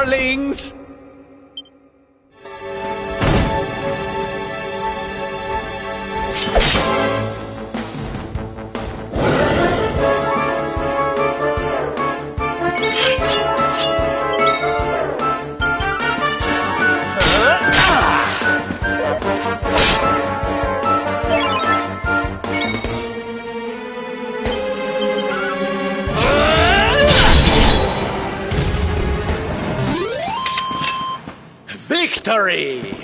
darlings! Victory!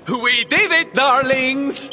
We did it, darlings!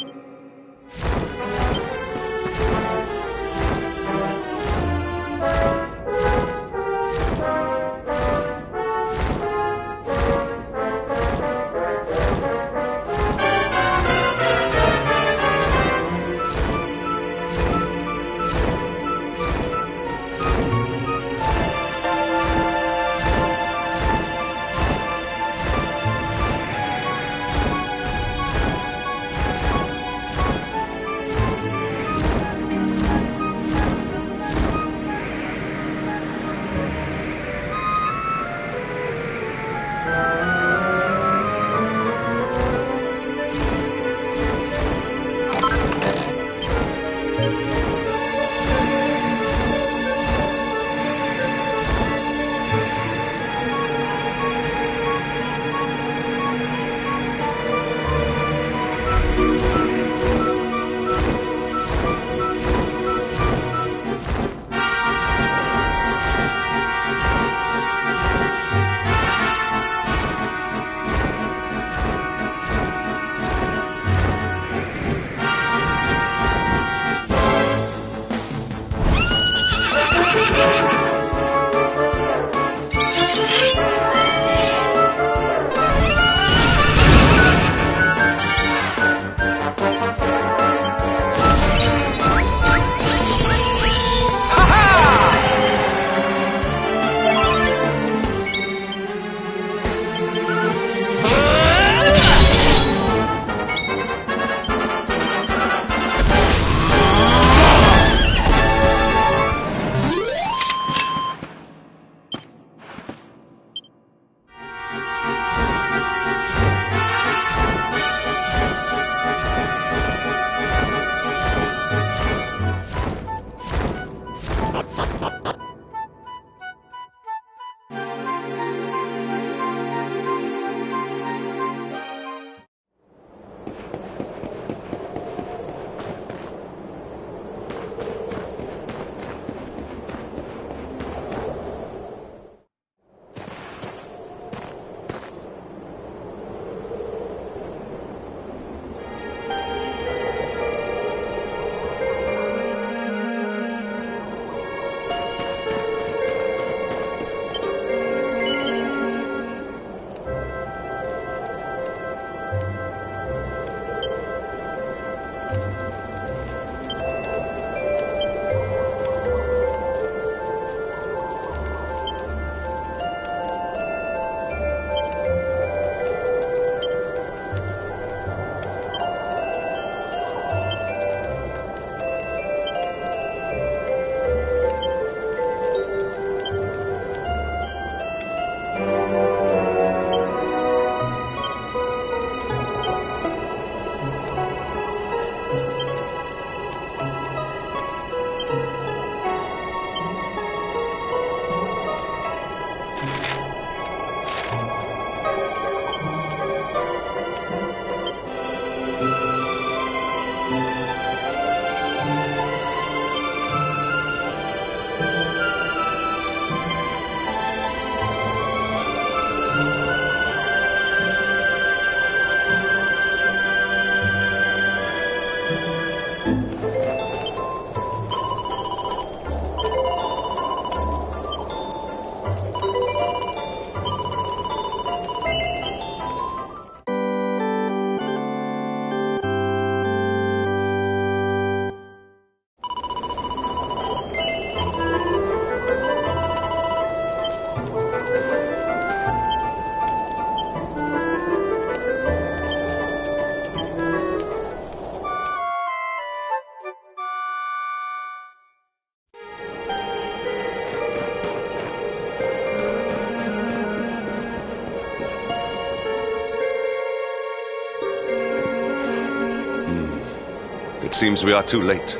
It seems we are too late.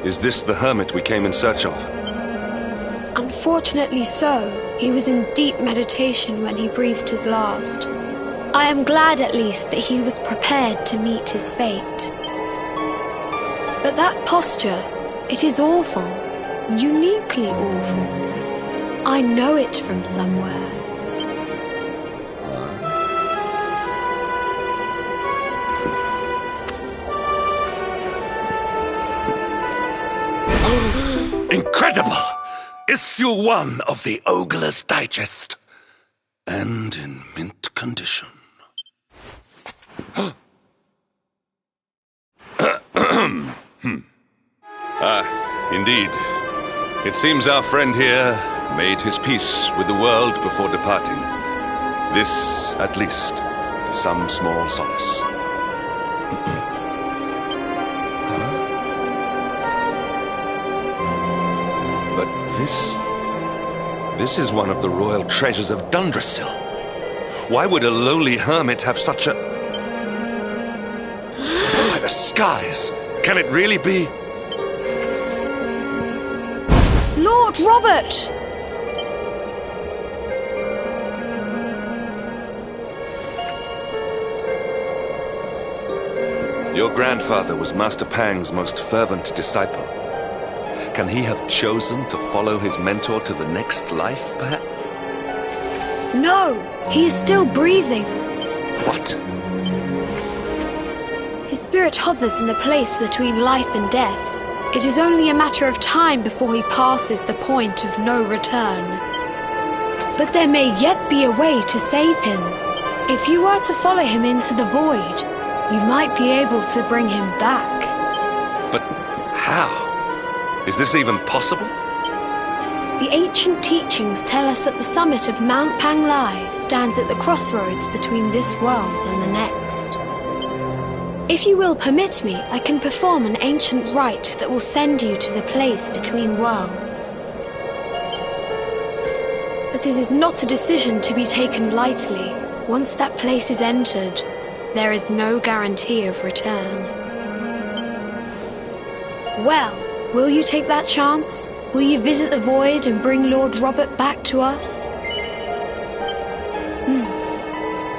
Is this the hermit we came in search of? Unfortunately so. He was in deep meditation when he breathed his last. I am glad at least that he was prepared to meet his fate. But that posture, it is awful. Uniquely awful. I know it from somewhere. Incredible! Issue 1 of the Ogler's Digest. And in mint condition. Indeed. It seems our friend here made his peace with the world before departing. This, at least, is some small solace. But this is one of the royal treasures of Dundrasil. Why would a lowly hermit have such a... By the skies! Can it really be? Lord Robert! Your grandfather was Master Pang's most fervent disciple. Can he have chosen to follow his mentor to the next life, perhaps? No, he is still breathing. What? His spirit hovers in the place between life and death. It is only a matter of time before he passes the point of no return. But there may yet be a way to save him. If you were to follow him into the void, you might be able to bring him back. But how? Is this even possible? The ancient teachings tell us that the summit of Mount Panglai stands at the crossroads between this world and the next. If you will permit me, I can perform an ancient rite that will send you to the place between worlds. But it is not a decision to be taken lightly. Once that place is entered, there is no guarantee of return. Well, will you take that chance? Will you visit the void and bring Lord Robert back to us?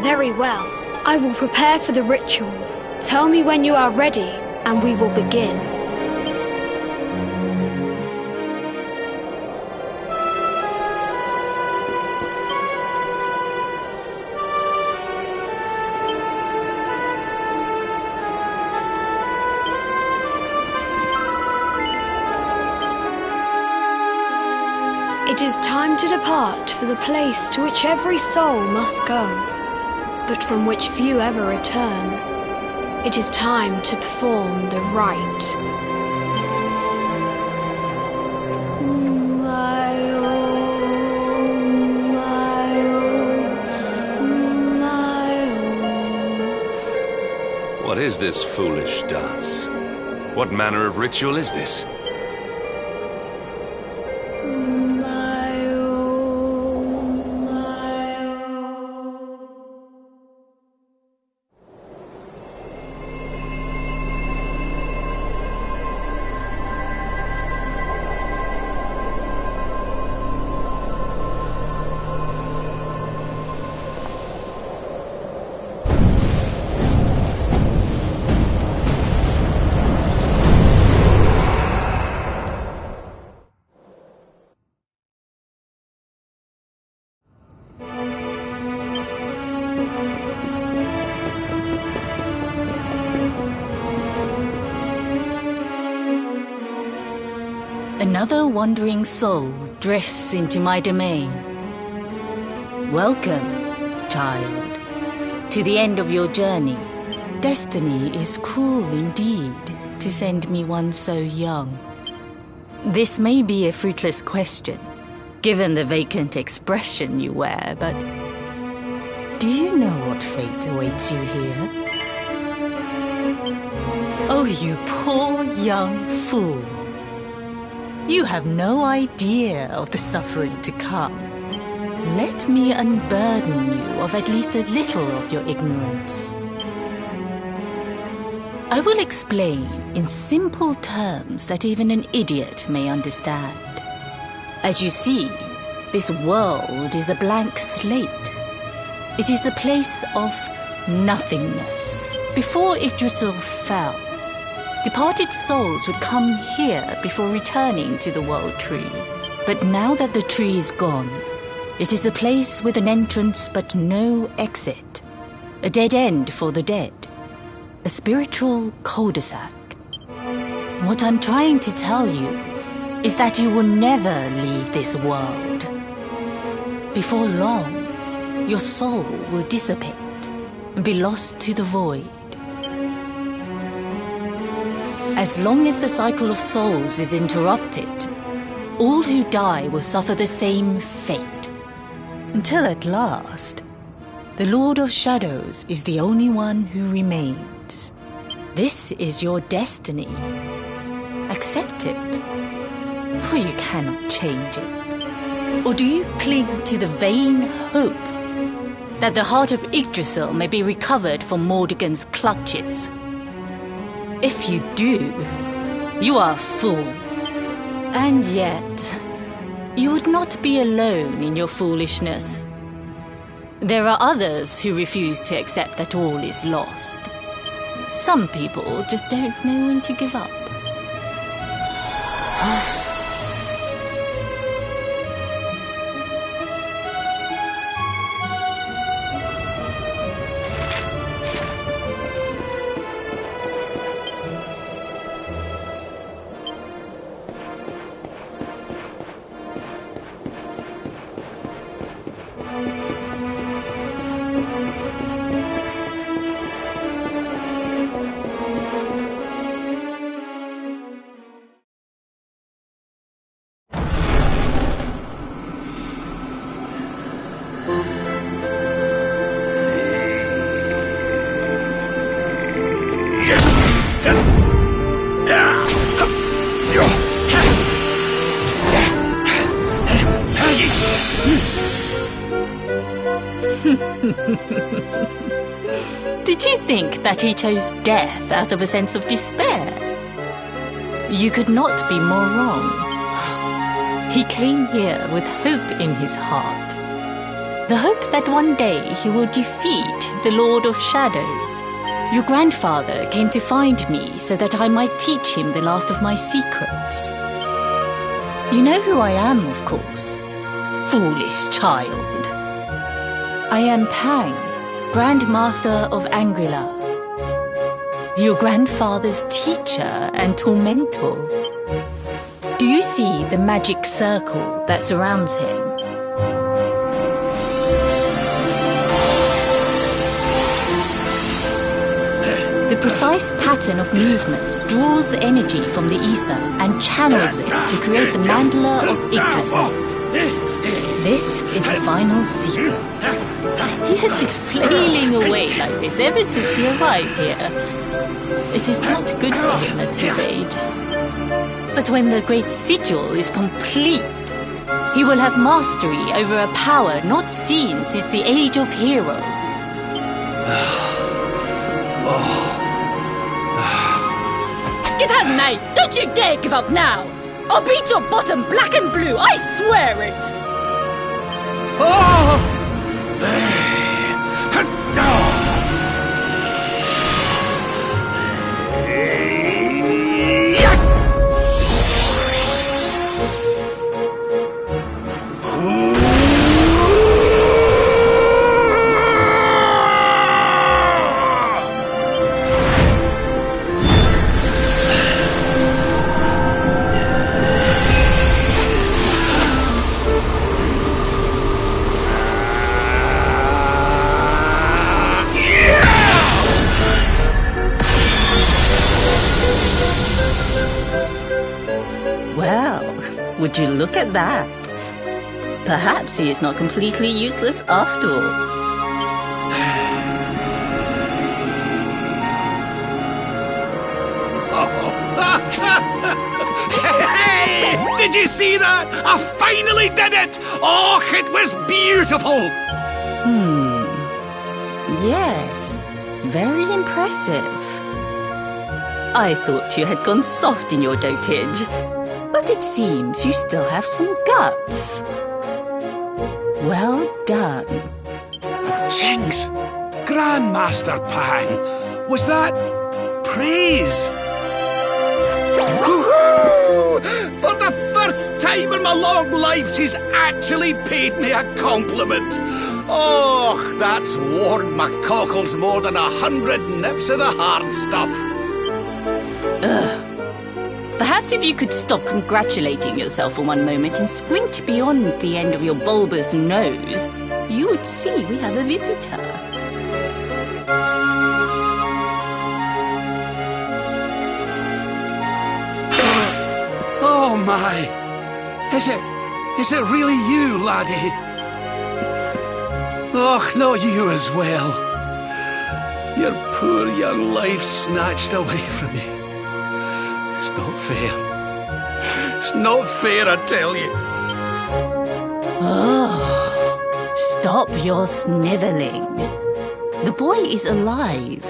Very well. I will prepare for the ritual. Tell me when you are ready, and we will begin. It is time to depart for the place to which every soul must go, but from which few ever return. It is time to perform the rite. What is this foolish dance? What manner of ritual is this? Another wandering soul drifts into my domain. Welcome, child, to the end of your journey. Destiny is cruel indeed to send me one so young. This may be a fruitless question, given the vacant expression you wear, but do you know what fate awaits you here? Oh, you poor young fool. You have no idea of the suffering to come. Let me unburden you of at least a little of your ignorance. I will explain in simple terms that even an idiot may understand. As you see, this world is a blank slate. It is a place of nothingness. Before Yggdrasil fell, departed souls would come here before returning to the World Tree. But now that the tree is gone, it is a place with an entrance but no exit. A dead end for the dead. A spiritual cul-de-sac. What I'm trying to tell you is that you will never leave this world. Before long, your soul will dissipate and be lost to the void. As long as the cycle of souls is interrupted, all who die will suffer the same fate. Until at last, the Lord of Shadows is the only one who remains. This is your destiny. Accept it, for you cannot change it. Or do you cling to the vain hope that the heart of Yggdrasil may be recovered from Mordegon's clutches? If you do, you are a fool. And yet, you would not be alone in your foolishness. There are others who refuse to accept that all is lost. Some people just don't know when to give up. Did you think that he chose death out of a sense of despair? You could not be more wrong. He came here with hope in his heart. The hope that one day he will defeat the Lord of Shadows. Your grandfather came to find me so that I might teach him the last of my secrets. You know who I am, of course. Foolish child. I am Pang, Grand Master of Angrila. Your grandfather's teacher and tormentor. Do you see the magic circle that surrounds him? The precise pattern of movements draws energy from the ether and channels it to create the mandala of Yggdrasil. This is the final secret. He has been flailing away like this ever since he arrived here. It is not good for him at his age. But when the great sigil is complete, he will have mastery over a power not seen since the Age of Heroes. Get out, Nay! Don't you dare give up now! I'll beat your bottom black and blue, I swear it! Would you look at that? Perhaps he is not completely useless after all. Hey! Did you see that? I finally did it! Oh, it was beautiful! Yes, very impressive. I thought you had gone soft in your dotage, but it seems you still have some guts. Well done. Jinx! Grandmaster Pang! Was that praise? Woohoo! For the first time in my long life, she's actually paid me a compliment. Oh, that's warmed my cockles more than 100 nips of the hard stuff. Perhaps if you could stop congratulating yourself for one moment and squint beyond the end of your bulbous nose, you would see we have a visitor. Oh my! Is it really you, laddie? Och, not you as well. Your poor young life snatched away from you. It's not fair. It's not fair, I tell you. Oh, stop your snivelling. The boy is alive.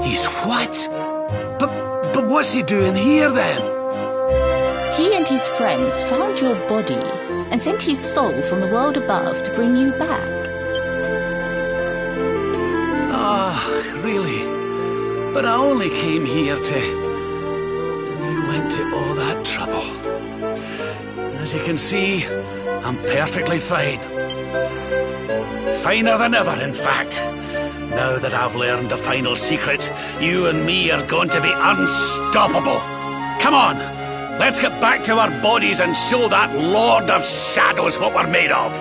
He's what? But what's he doing here then? He and his friends found your body and sent his soul from the world above to bring you back. Ah, really? But I only came here to... And you went to all that trouble. As you can see, I'm perfectly fine. Finer than ever, in fact. Now that I've learned the final secret, you and me are going to be unstoppable. Come on, let's get back to our bodies and show that Lord of Shadows what we're made of.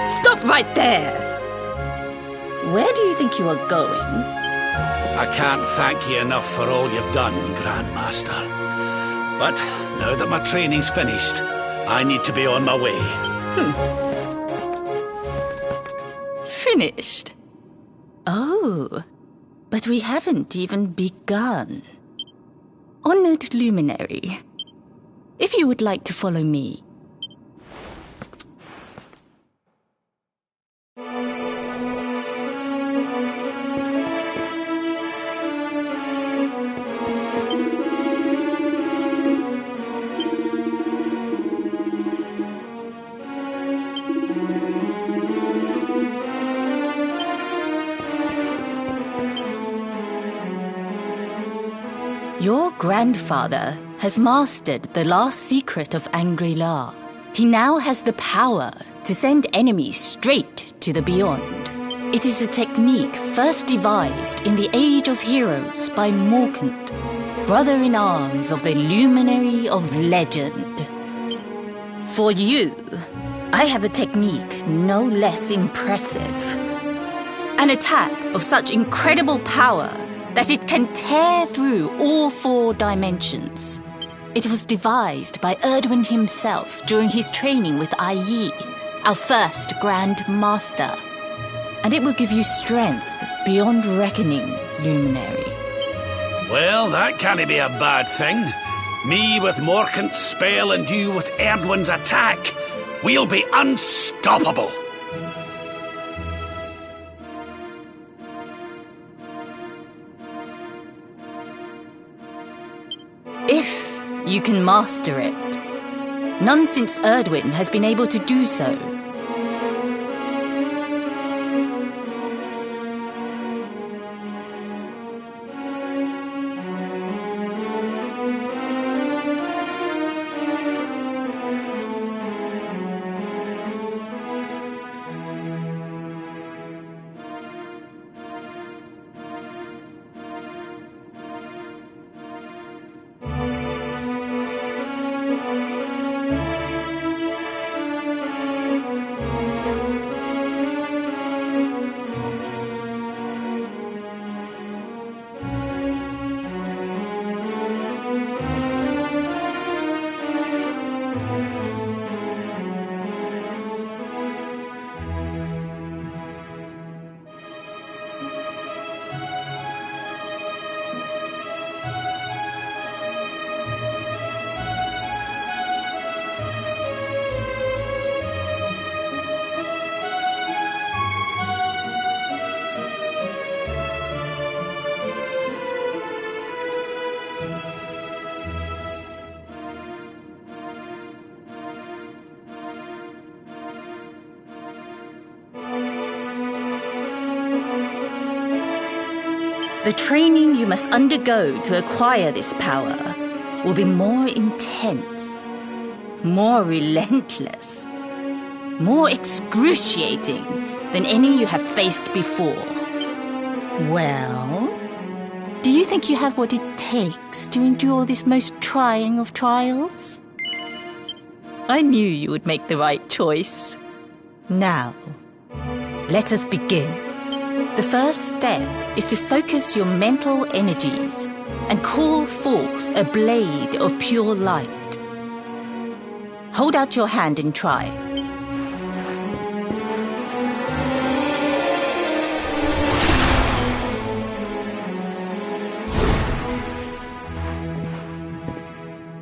Stop right there! Where do you think you are going? I can't thank you enough for all you've done, Grandmaster. But now that my training's finished, I need to be on my way. Finished? Oh, but we haven't even begun. Honored Luminary, if you would like to follow me. Your grandfather has mastered the last secret of Angri-La. He now has the power to send enemies straight to the beyond. It is a technique first devised in the Age of Heroes by Morkant, brother-in-arms of the Luminary of Legend. For you, I have a technique no less impressive. An attack of such incredible power that it can tear through all 4 dimensions. It was devised by Erdwin himself during his training with Ai Yi, our first Grand Master. And it will give you strength beyond reckoning, Luminary. Well, that can't be a bad thing. Me with Morkant's spell and you with Erdwin's attack. We'll be unstoppable. If you can master it. None since Erdwin has been able to do so. The training you must undergo to acquire this power will be more intense, more relentless, more excruciating than any you have faced before. Well, do you think you have what it takes to endure this most trying of trials? I knew you would make the right choice. Now, let us begin. The first step is to focus your mental energies and call forth a blade of pure light. Hold out your hand and try.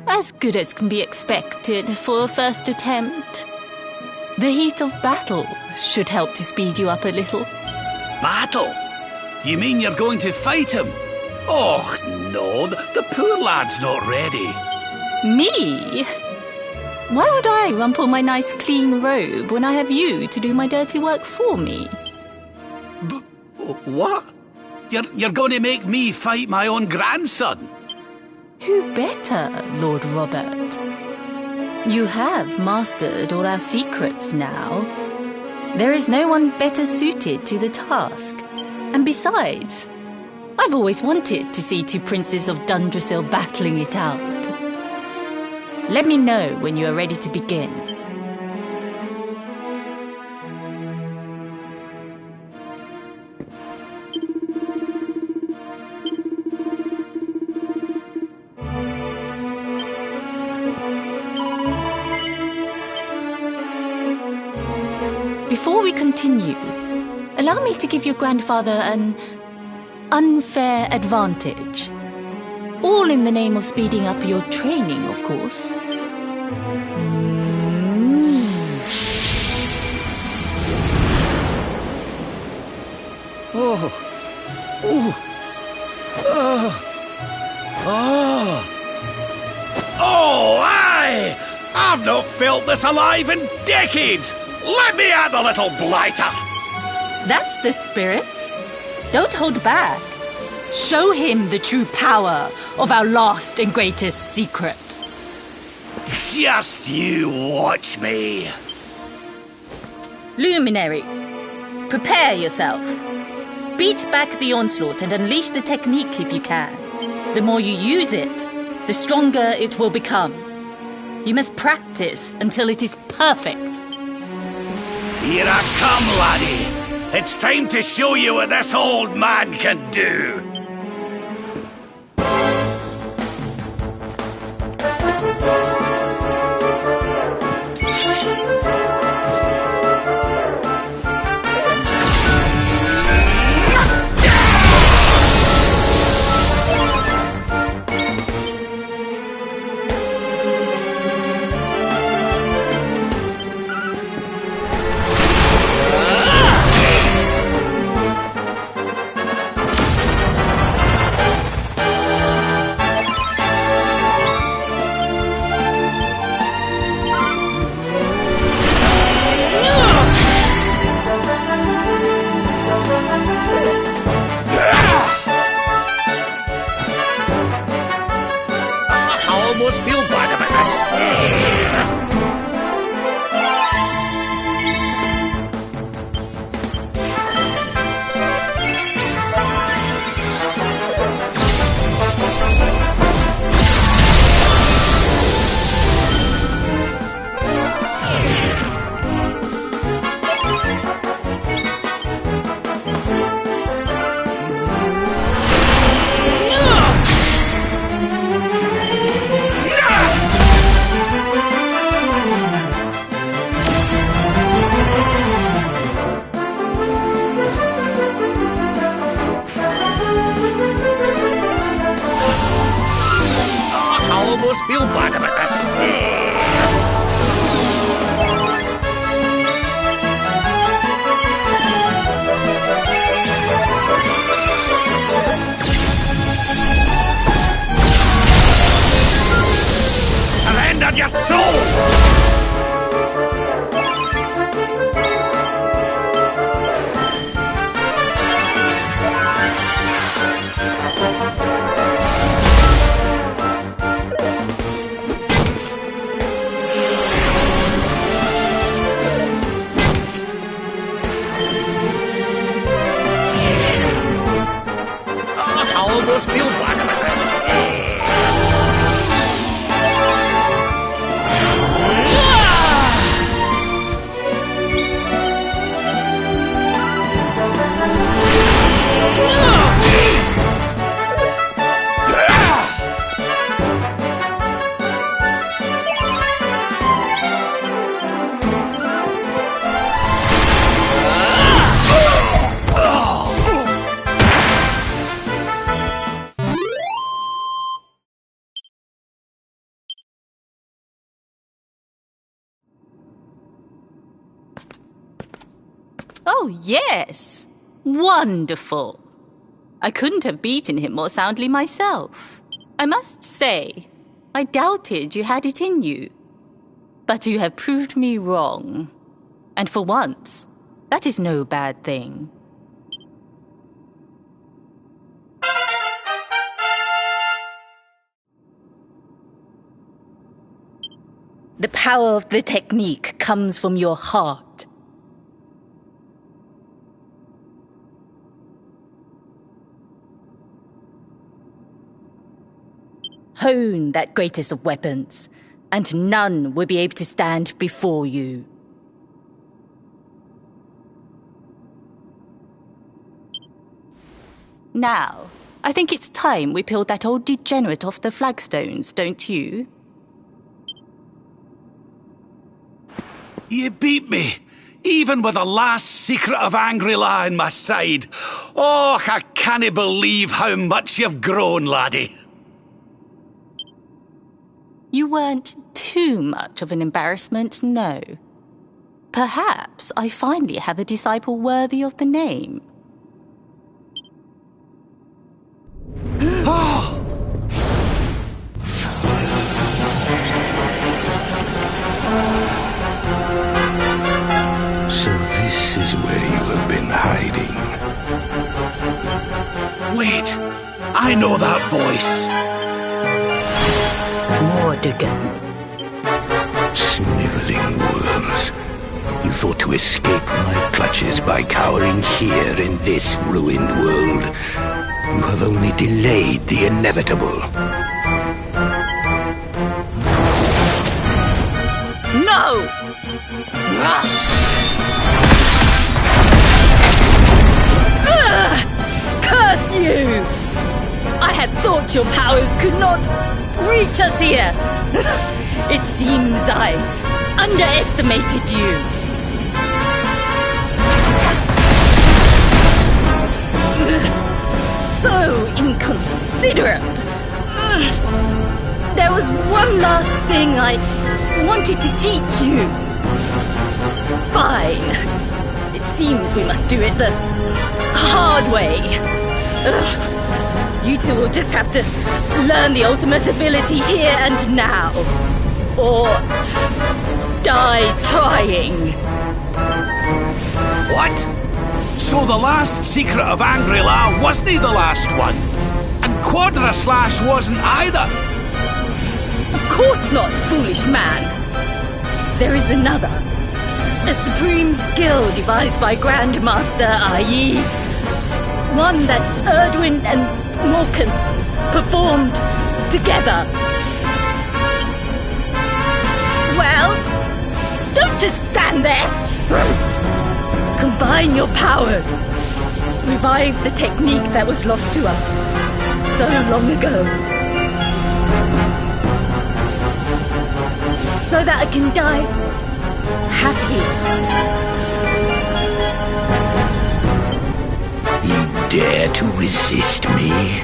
As good as can be expected for a first attempt. The heat of battle should help to speed you up a little. Battle? You mean you're going to fight him? Oh, no, the poor lad's not ready. Me? Why would I rumple my nice clean robe when I have you to do my dirty work for me? What? You're going to make me fight my own grandson? Who better, Lord Robert? You have mastered all our secrets now. There is no one better suited to the task. And besides, I've always wanted to see two princes of Dundrasil battling it out. Let me know when you are ready to begin. Before we continue, allow me to give your grandfather an unfair advantage. All in the name of speeding up your training, of course. Oh, aye! I've not felt this alive in decades! Let me at the little blighter! That's the spirit. Don't hold back. Show him the true power of our last and greatest secret. Just you watch me. Luminary, prepare yourself. Beat back the onslaught and unleash the technique if you can. The more you use it, the stronger it will become. You must practice until it is perfect. Here I come, laddie. It's time to show you what this old man can do. heroes feel bad about this. Oh, yes. Wonderful. I couldn't have beaten him more soundly myself. I must say, I doubted you had it in you. But you have proved me wrong. And for once, that is no bad thing. The power of the technique comes from your heart. Hone that greatest of weapons, and none will be able to stand before you. Now, I think it's time we peeled that old degenerate off the flagstones, don't you? You beat me, even with the last secret of Angry-La in my side. Oh, I can't believe how much you've grown, laddie. You weren't too much of an embarrassment, no. Perhaps I finally have a disciple worthy of the name. So this is where you have been hiding. Wait, I know that voice. Mordegon. Sniveling worms. You thought to escape my clutches by cowering here in this ruined world. You have only delayed the inevitable. No! Curse you! I had thought your powers could not reach us here. It seems I underestimated you. So inconsiderate. There was one last thing I wanted to teach you. Fine. It seems we must do it the hard way. You two will just have to learn the ultimate ability here and now. Or die trying. What? So the last secret of Angry-La wasn't the last one? And Quadraslash wasn't either? Of course not, foolish man. There is another. A supreme skill devised by Grandmaster Ai. One that Erdwin and Morkan performed together. Well, don't just stand there. Combine your powers. Revive the technique that was lost to us so long ago. So that I can die happy. You dare to resist me?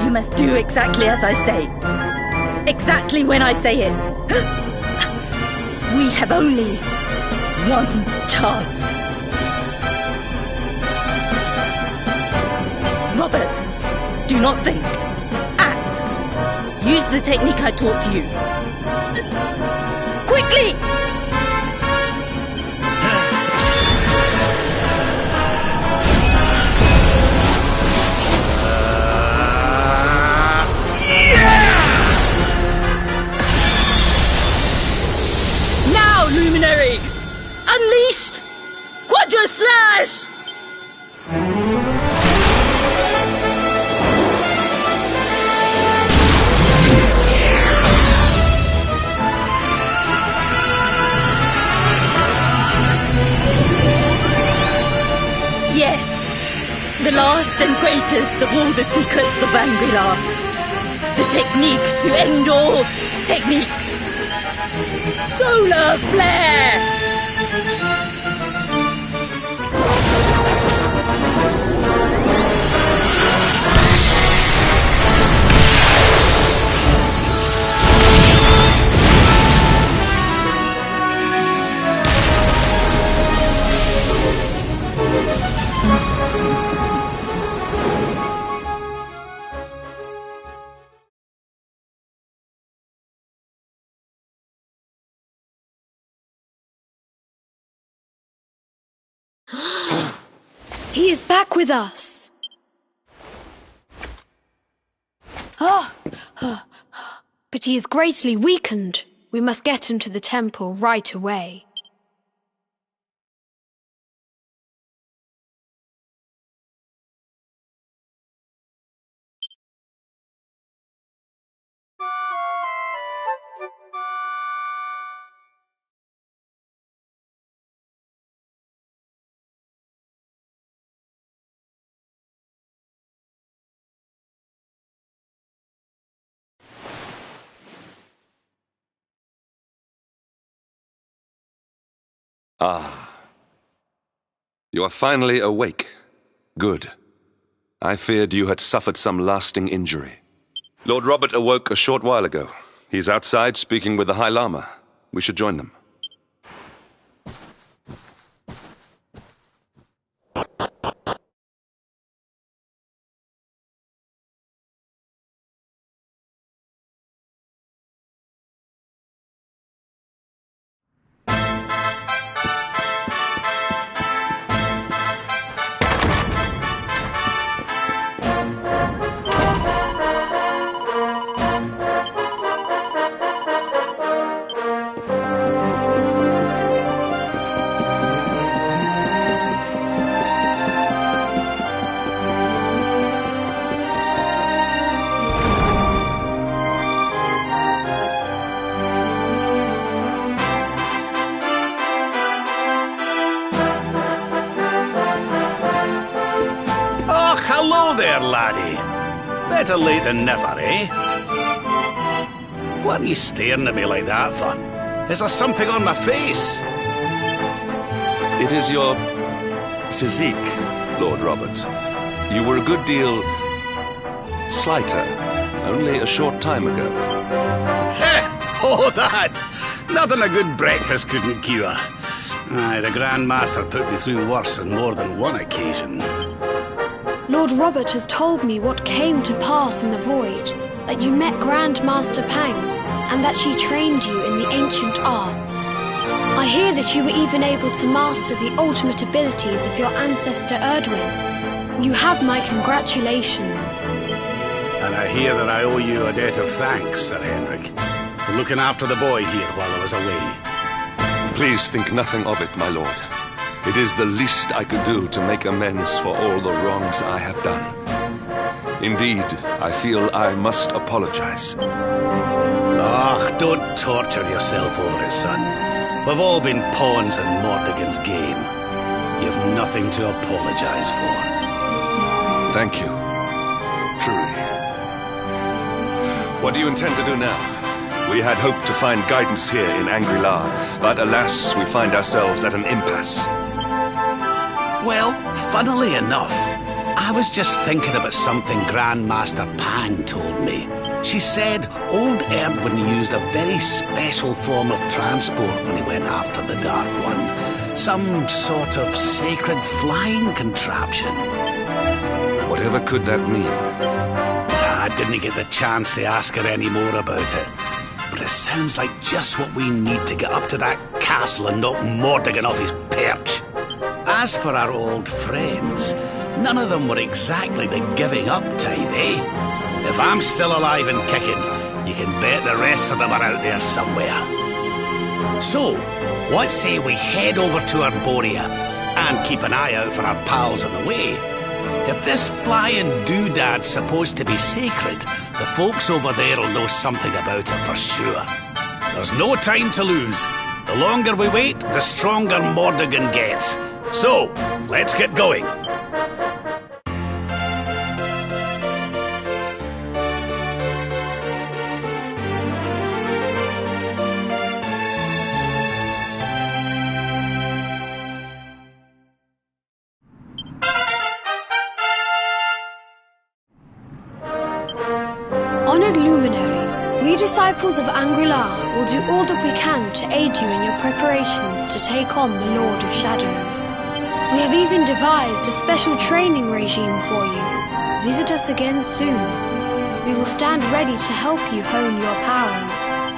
You must do exactly as I say. Exactly when I say it. We have only one chance. Robert, do not think. Act. Use the technique I taught you. Quickly! Now, Luminary! greatest of all the secrets of Angri-La. The technique to end all techniques. Solar flare! He is back with us. But he is greatly weakened. We must get him to the temple right away. Ah. You are finally awake. Good. I feared you had suffered some lasting injury. Lord Robert awoke a short while ago. He's outside speaking with the High Lama. We should join them. Hello there, laddie. Better late than never, eh? What are you staring at me like that for? Is there something on my face? It is your physique, Lord Robert. You were a good deal slighter only a short time ago. Oh, that! Nothing a good breakfast couldn't cure. Aye, the Grand Master put me through worse on more than one occasion. Lord Robert has told me what came to pass in the void, that you met Grand Master Pang, and that she trained you in the ancient arts. I hear that you were even able to master the ultimate abilities of your ancestor Erdwin. You have my congratulations. And I hear that I owe you a debt of thanks, Sir Henrik, for looking after the boy here while I was away. Please think nothing of it, my lord. It is the least I could do to make amends for all the wrongs I have done. Indeed, I feel I must apologize. Ah, don't torture yourself over it, son. We've all been pawns in Mordegon's game. You've nothing to apologize for. Thank you. Truly. What do you intend to do now? We had hoped to find guidance here in Angri-La, but alas, we find ourselves at an impasse. Well, funnily enough, I was just thinking about something Grandmaster Pang told me. She said old Erdwin used a very special form of transport when he went after the Dark One. Some sort of sacred flying contraption. Whatever could that mean? I didn't get the chance to ask her any more about it. But it sounds like just what we need to get up to that castle and knock Mordegon off his perch. As for our old friends, none of them were exactly the giving up type, eh? If I'm still alive and kicking, you can bet the rest of them are out there somewhere. So, what say we head over to Arborea and keep an eye out for our pals on the way? If this flying doodad's supposed to be sacred, the folks over there'll know something about it for sure. There's no time to lose. The longer we wait, the stronger Mordegon gets. So, let's get going. Honored Luminary, we disciples of Angular will do all that we can to aid you in your preparations to take on the Lord of Shadows. We have even devised a special training regime for you. Visit us again soon. We will stand ready to help you hone your powers.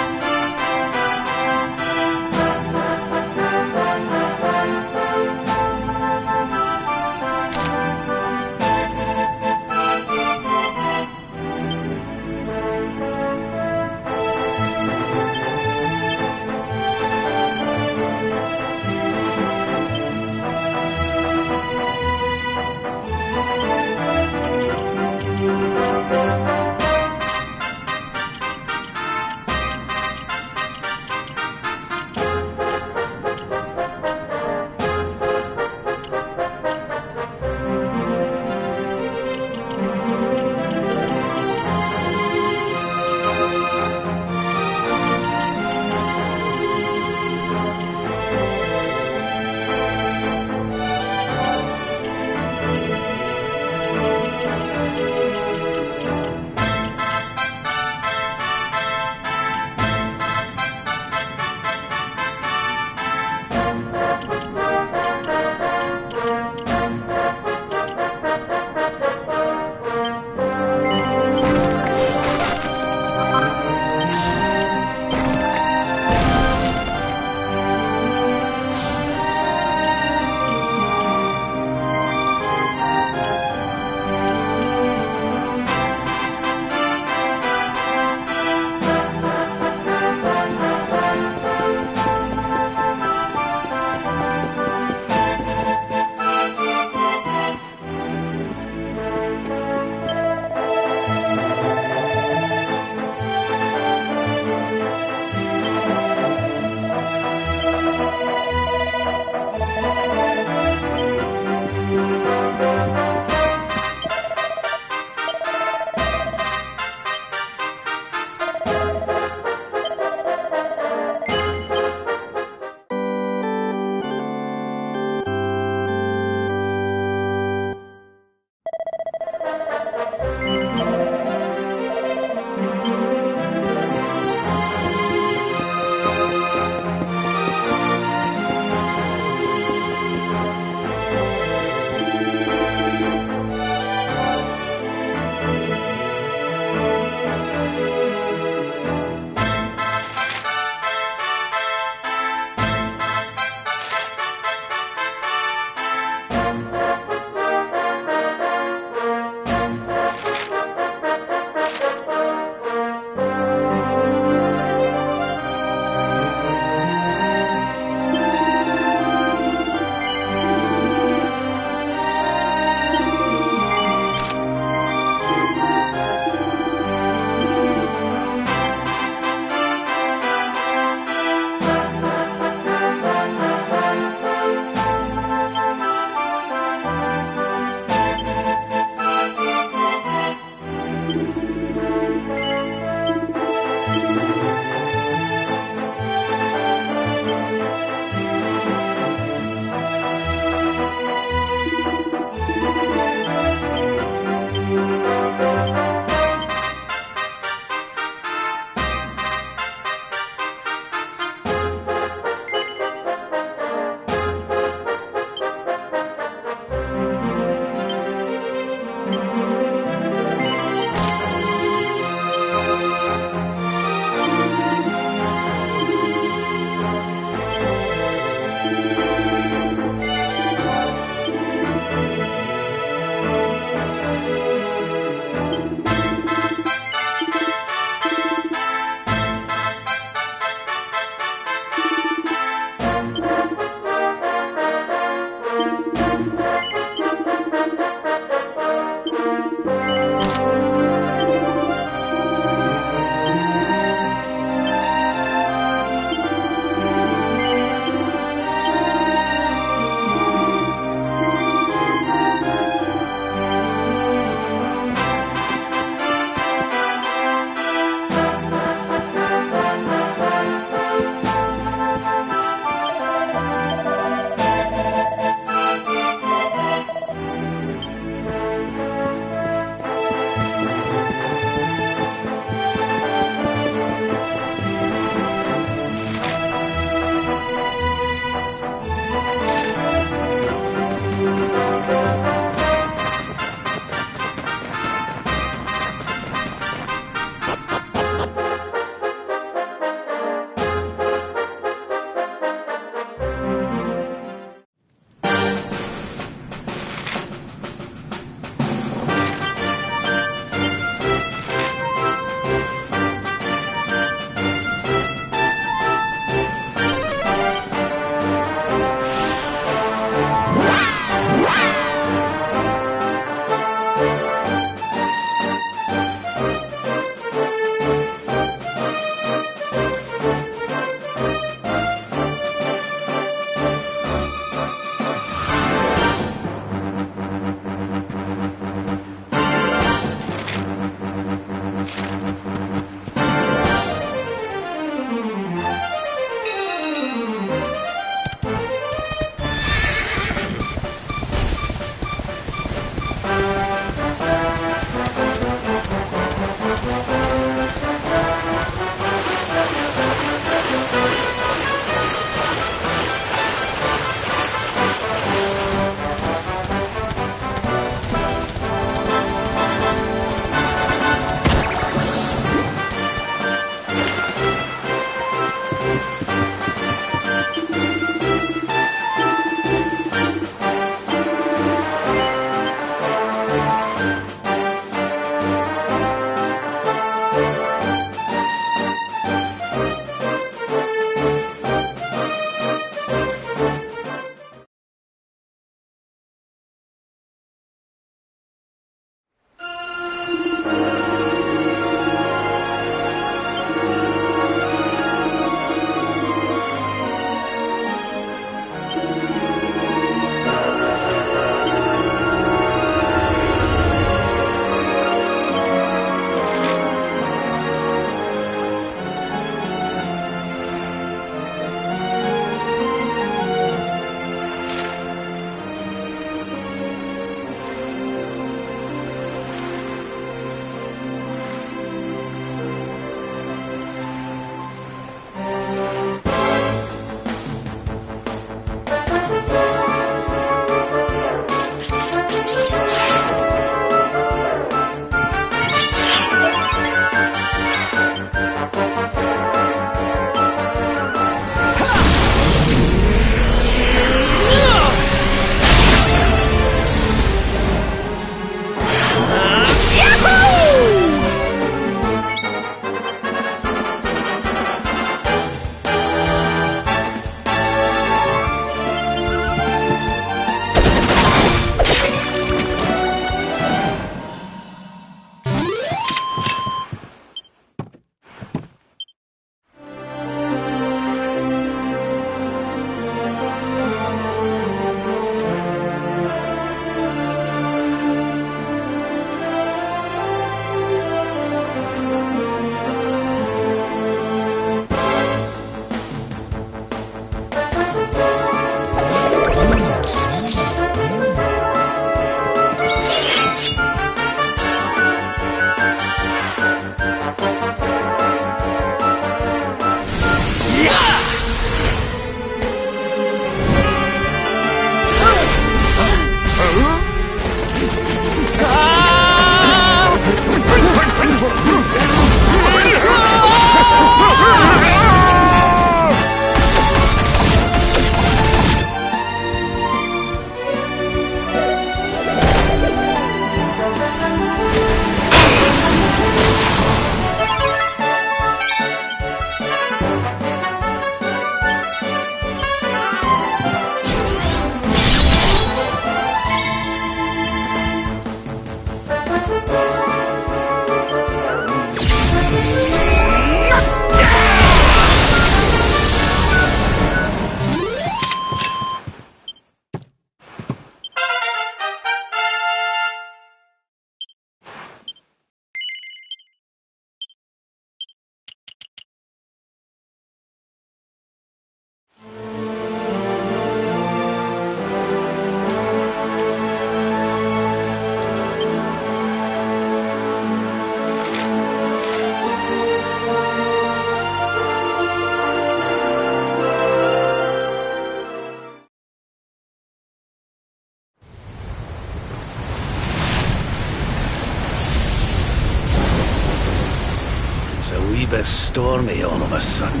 a wee bit stormy all of a sudden.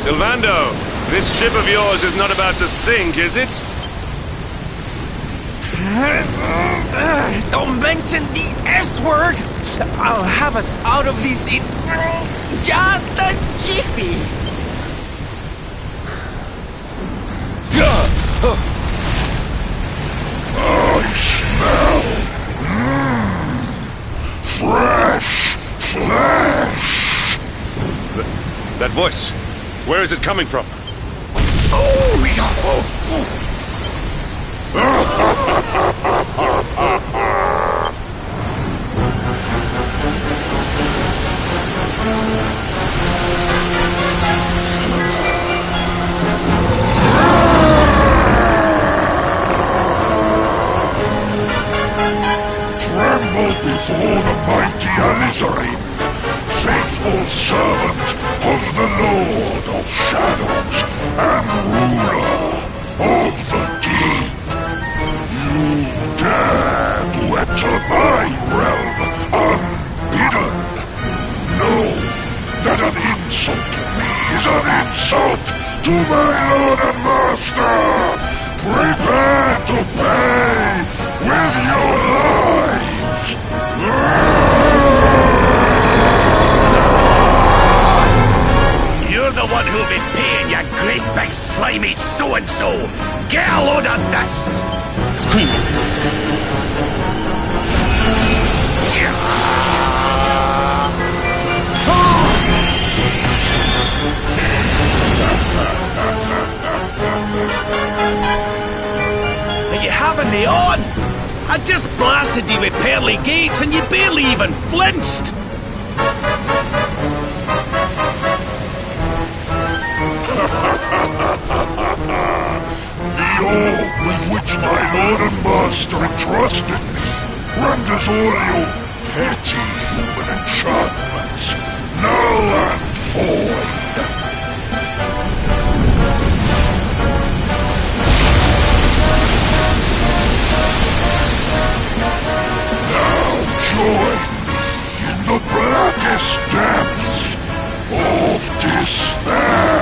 Sylvando, this ship of yours is not about to sink, is it? Don't mention the S-word! I'll have us out of this in just a jiffy! I smell fresh flesh. That voice, where is it coming from? Oh, yeah. Tremble before the mighty Alizarin, faithful servant of the Lord of Shadows and ruler of the deep. You dare to enter my realm unbidden. Know that an insult to me is an insult to my lord and master. Prepare to pay with your lives. You're the one who'll be paying, you great big slimy so-and-so! Get a load of this! Are you having me on? I just blasted you with pearly gates and you barely even flinched! The orb with which my lord and master entrusted me renders all your petty human enchantments null and void. Now join me in the blackest depths of despair.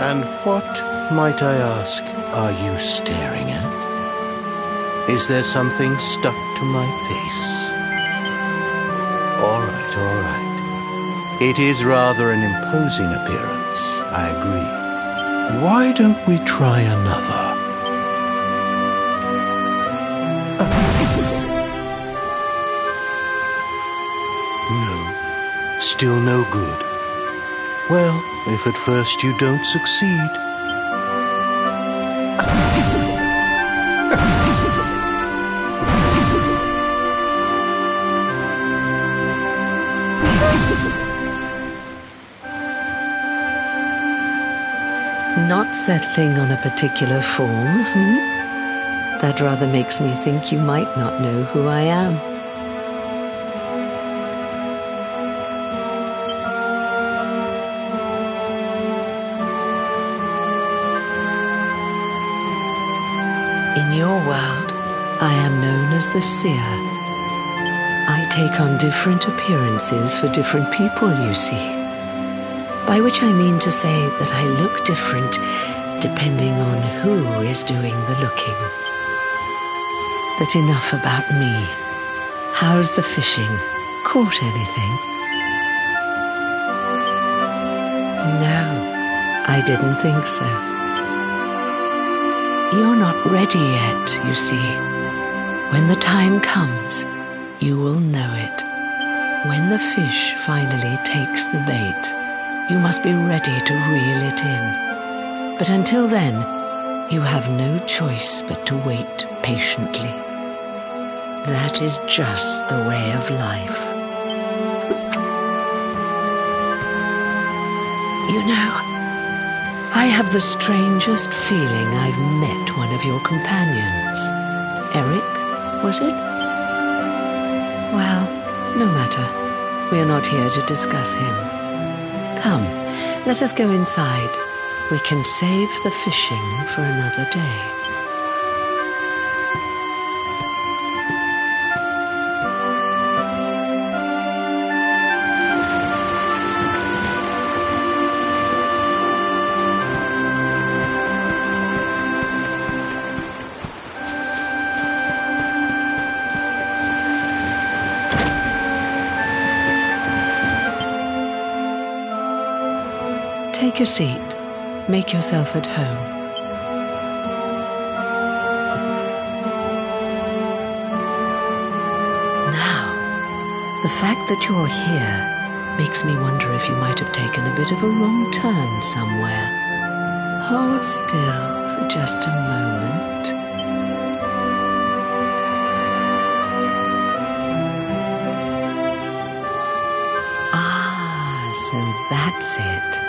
And what, might I ask, are you staring at? Is there something stuck to my face? All right, all right. It is rather an imposing appearance, I agree. Why don't we try another? No. Still no good. Well, if at first you don't succeed. Not settling on a particular form, hmm? That rather makes me think you might not know who I am. In your world, I am known as the Seer. I take on different appearances for different people, you see. By which I mean to say that I look different depending on who is doing the looking. But enough about me. How's the fishing? Caught anything? No, I didn't think so. You're not ready yet, you see. When the time comes, you will know it. When the fish finally takes the bait, you must be ready to reel it in. But until then, you have no choice but to wait patiently. That is just the way of life. You know, I have the strangest feeling I've met one of your companions. Eric, was it? Well, no matter. We're not here to discuss him. Come, let us go inside. We can save the fishing for another day. Take a seat. Make yourself at home. Now, the fact that you're here makes me wonder if you might have taken a bit of a wrong turn somewhere. Hold still for just a moment. Ah, so that's it.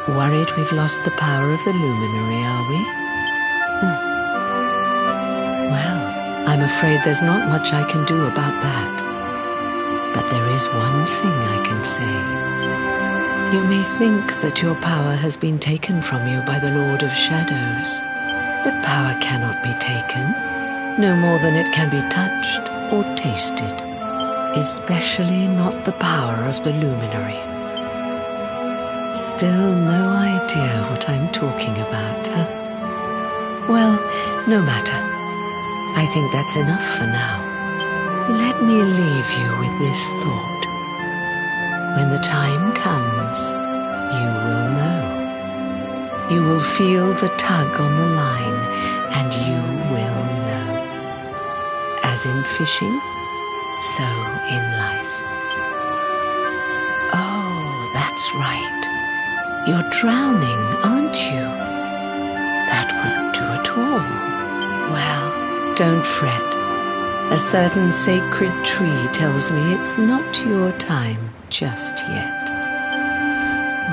Worried we've lost the power of the luminary, are we? Well, I'm afraid there's not much I can do about that. But there is one thing I can say. You may think that your power has been taken from you by the Lord of Shadows, but power cannot be taken, no more than it can be touched or tasted, especially not the power of the luminary. Still no idea what I'm talking about, huh? Well, no matter. I think that's enough for now. Let me leave you with this thought. When the time comes, you will know. You will feel the tug on the line, and you will know. As in fishing, so in life. Oh, that's right. You're drowning, aren't you? That won't do at all. Well, don't fret. A certain sacred tree tells me it's not your time just yet.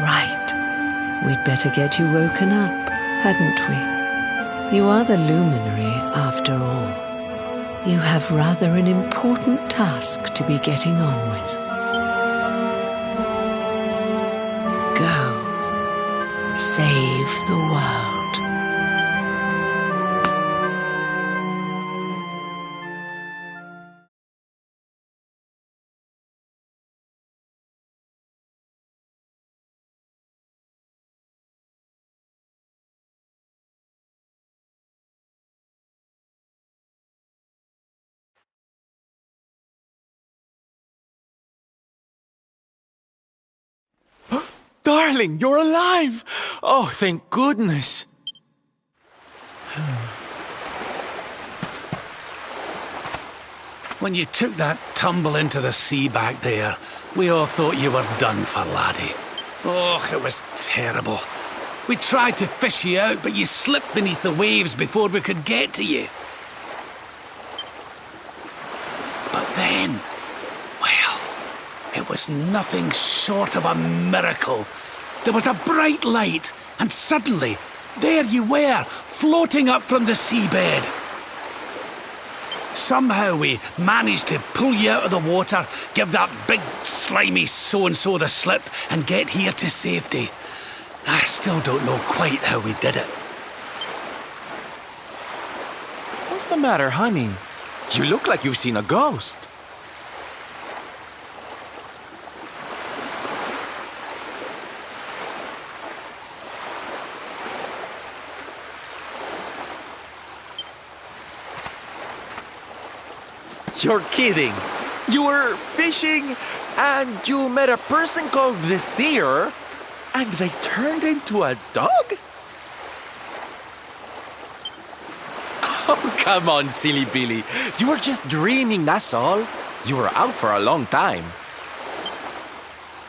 Right. We'd better get you woken up, hadn't we? You are the luminary, after all. You have rather an important task to be getting on with. Go. Save the world. Darling, you're alive! Oh, thank goodness! When you took that tumble into the sea back there, we all thought you were done for, laddie. Oh, it was terrible. We tried to fish you out, but you slipped beneath the waves before we could get to you. But then, well, it was nothing short of a miracle. There was a bright light, and suddenly, there you were, floating up from the seabed. Somehow we managed to pull you out of the water, give that big slimy so-and-so the slip, and get here to safety. I still don't know quite how we did it. What's the matter, honey? You look like you've seen a ghost. You're kidding. You were fishing and you met a person called the Seer and they turned into a dog? Oh, come on, silly Billy. You were just dreaming, that's all. You were out for a long time.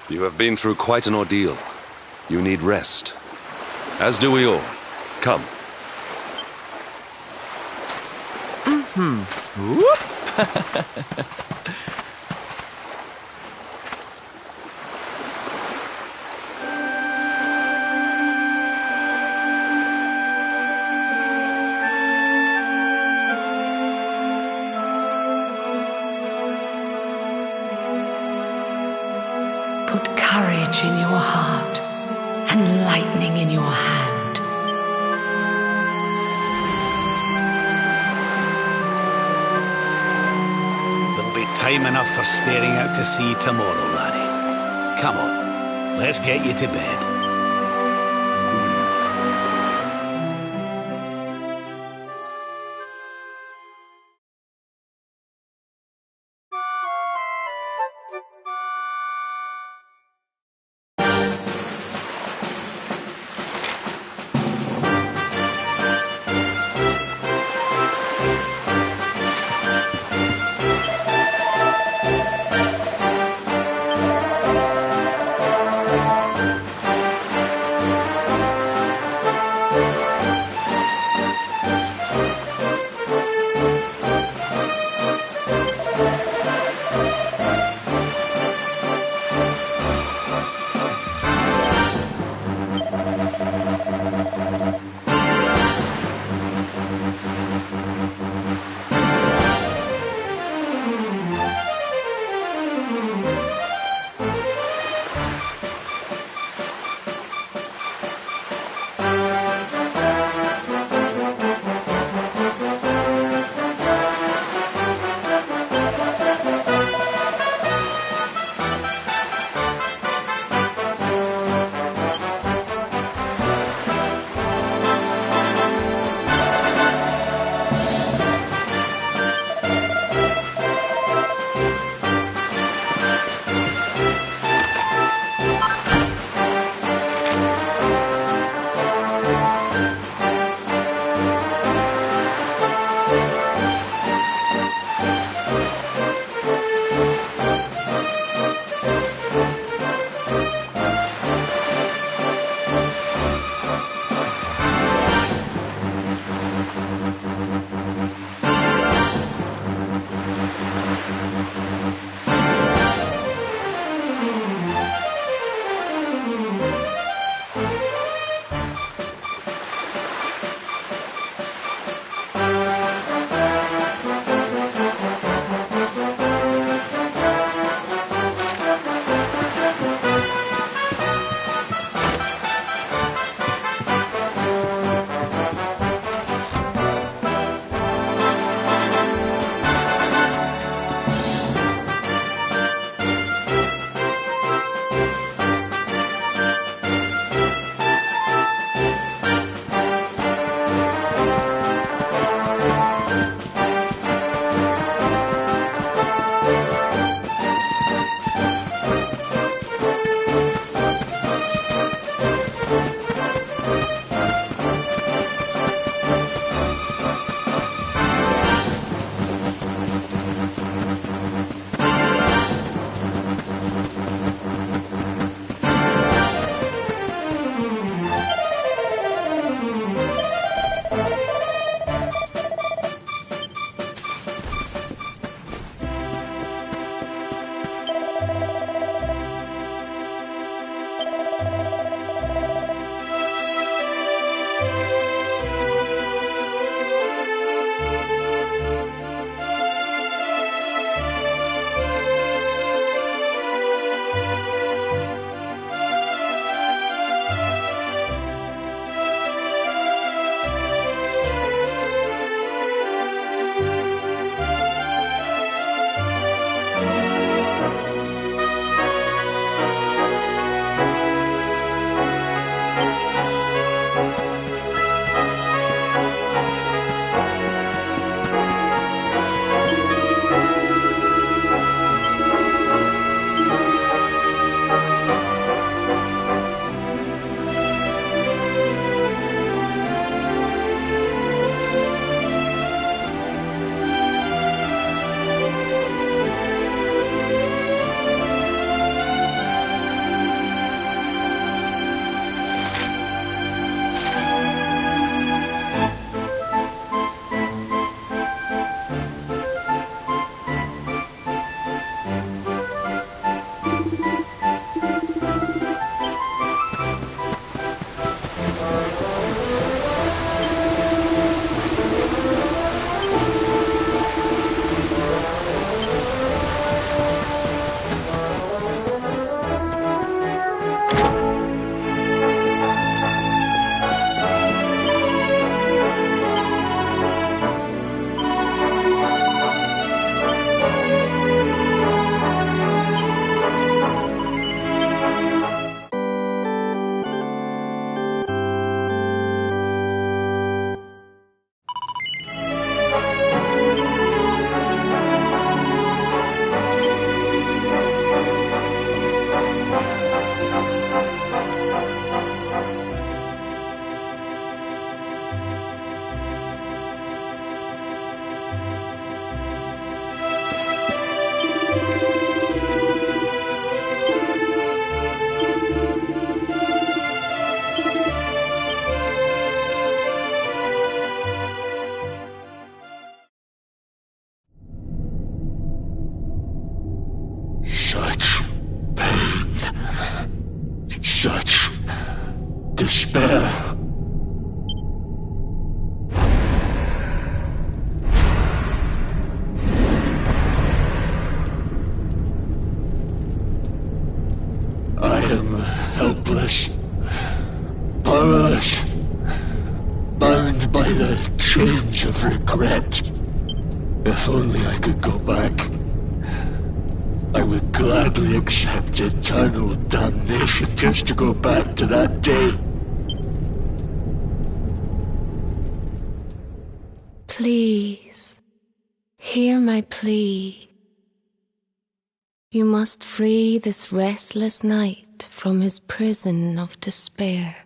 You have been through quite an ordeal. You need rest. As do we all. Come. Whoop. Put courage in your heart and lightning in your hand. Time enough for staring out to sea tomorrow, laddie. Come on, let's get you to bed. despair. I am helpless, powerless, bound by the chains of regret. If only I could go back, I would gladly accept eternal damnation just to go back to that day. Please, hear my plea. You must free this restless knight from his prison of despair.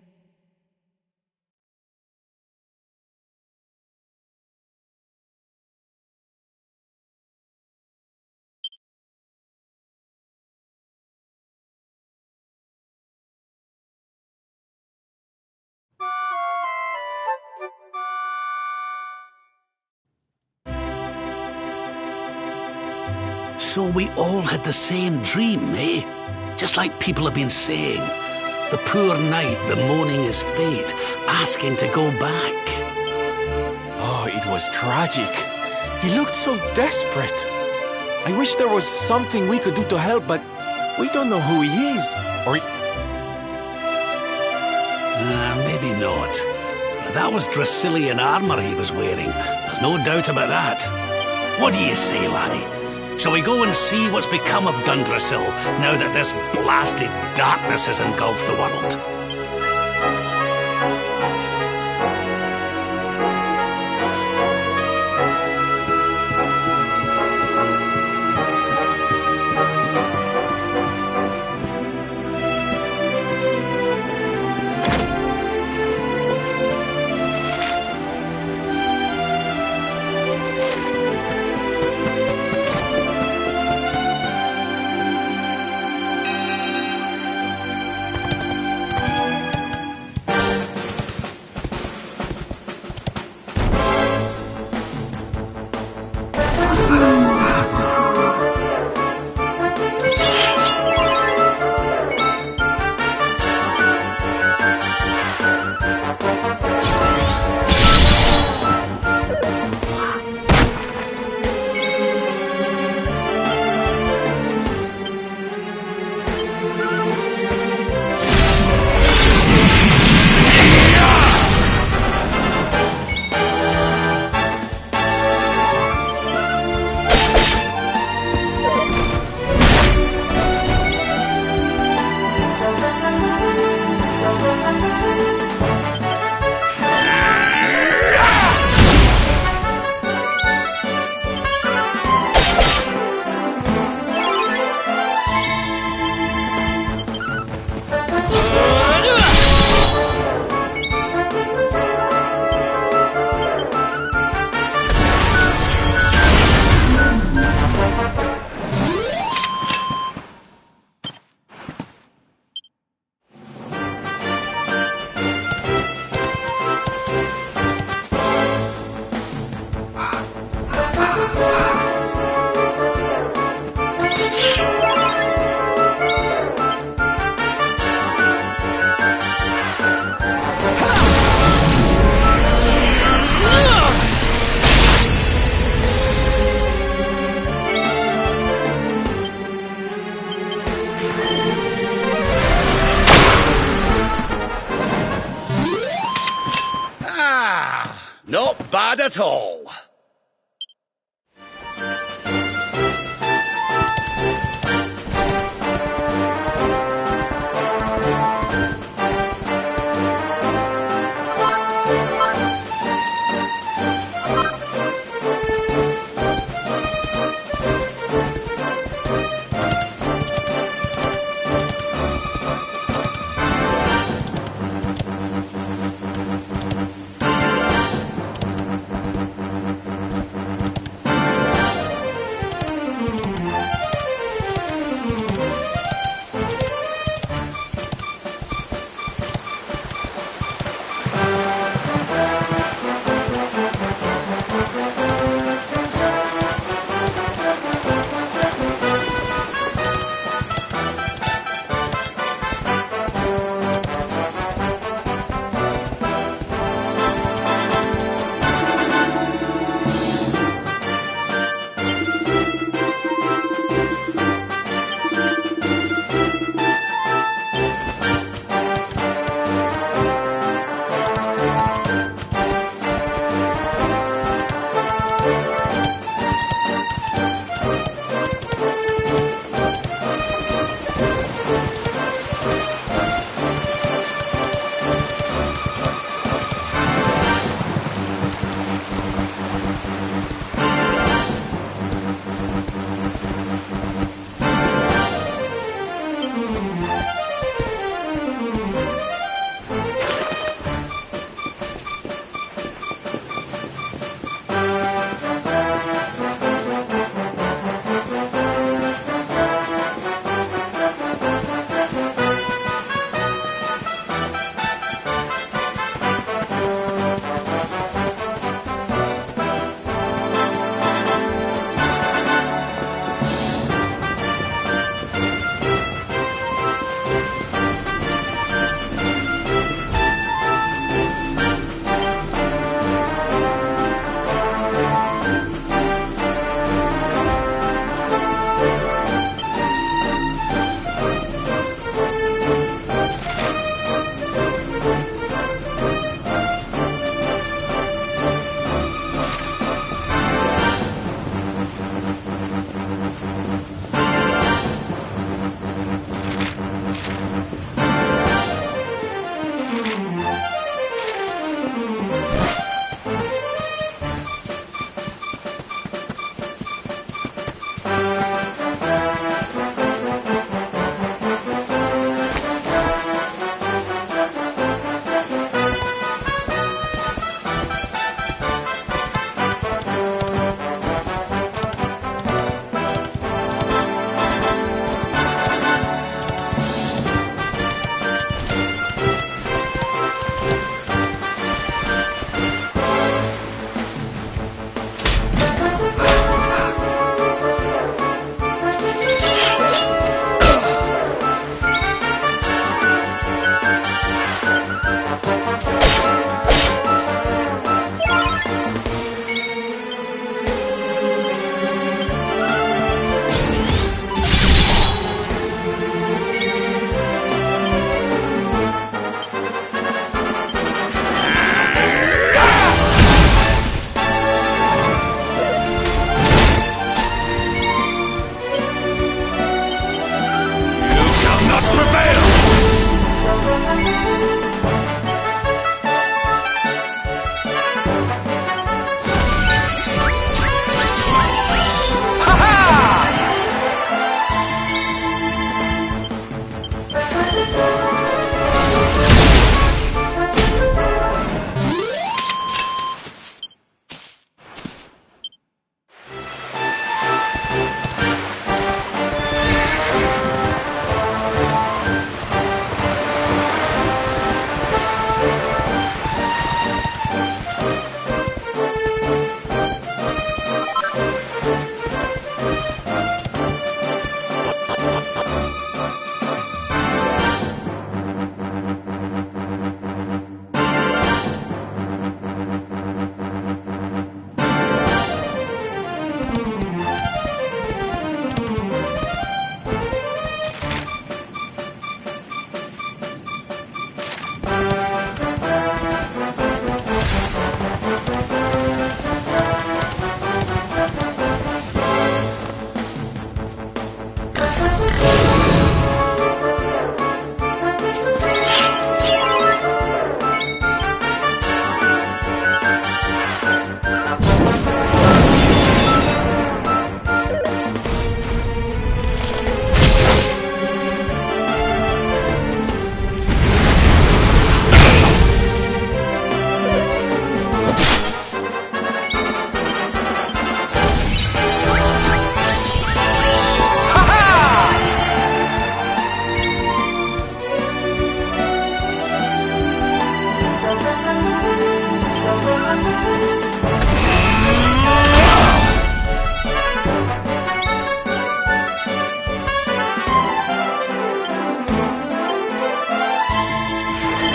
So we all had the same dream, eh? Just like people have been saying. The poor knight bemoaning his fate, asking to go back. Oh, it was tragic. He looked so desperate. I wish there was something we could do to help, but we don't know who he is. Or Maybe not. But that was Dracilian armor he was wearing. There's no doubt about that. What do you say, laddie? Shall we go and see what's become of Dundrasil now that this blasted darkness has engulfed the world? Not bad at all.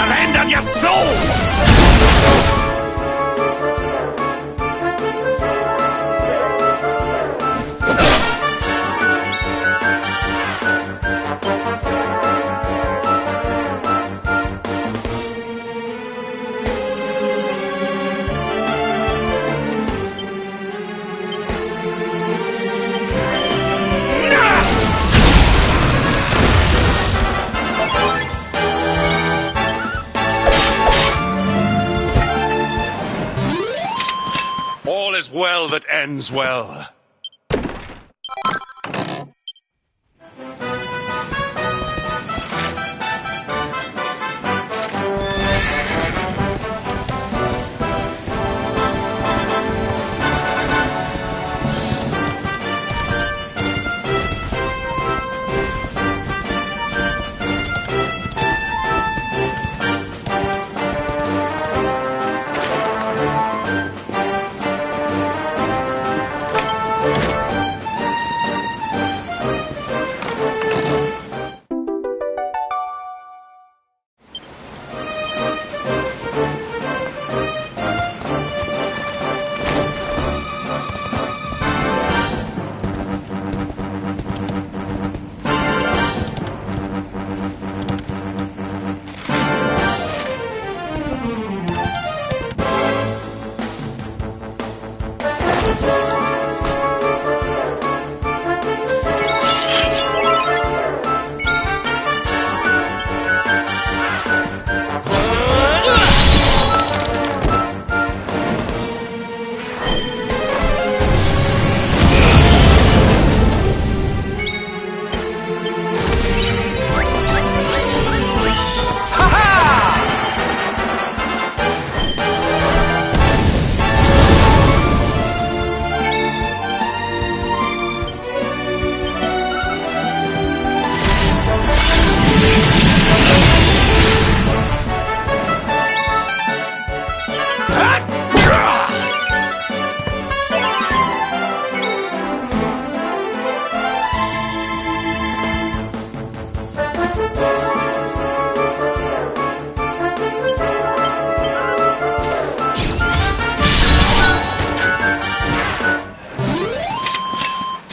Surrender your soul! All is well that ends well.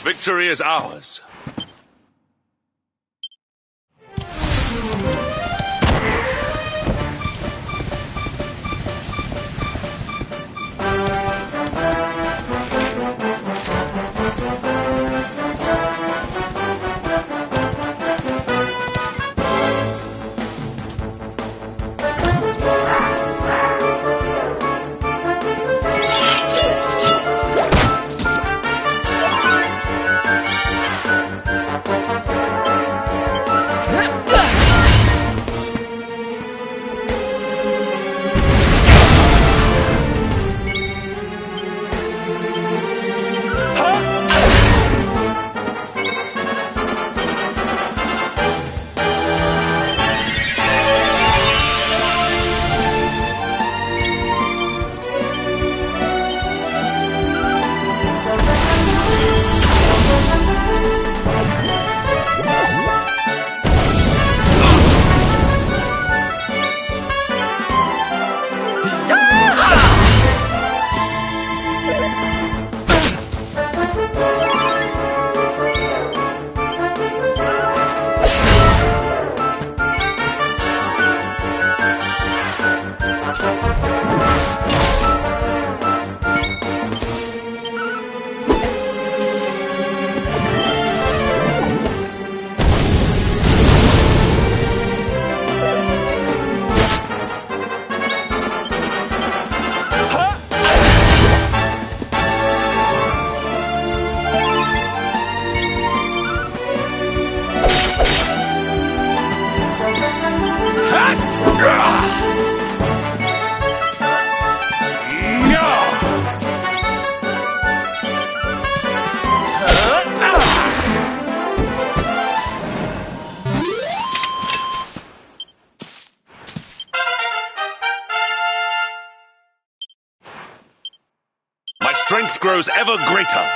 Victory is ours. My strength grows ever greater.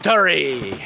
victory!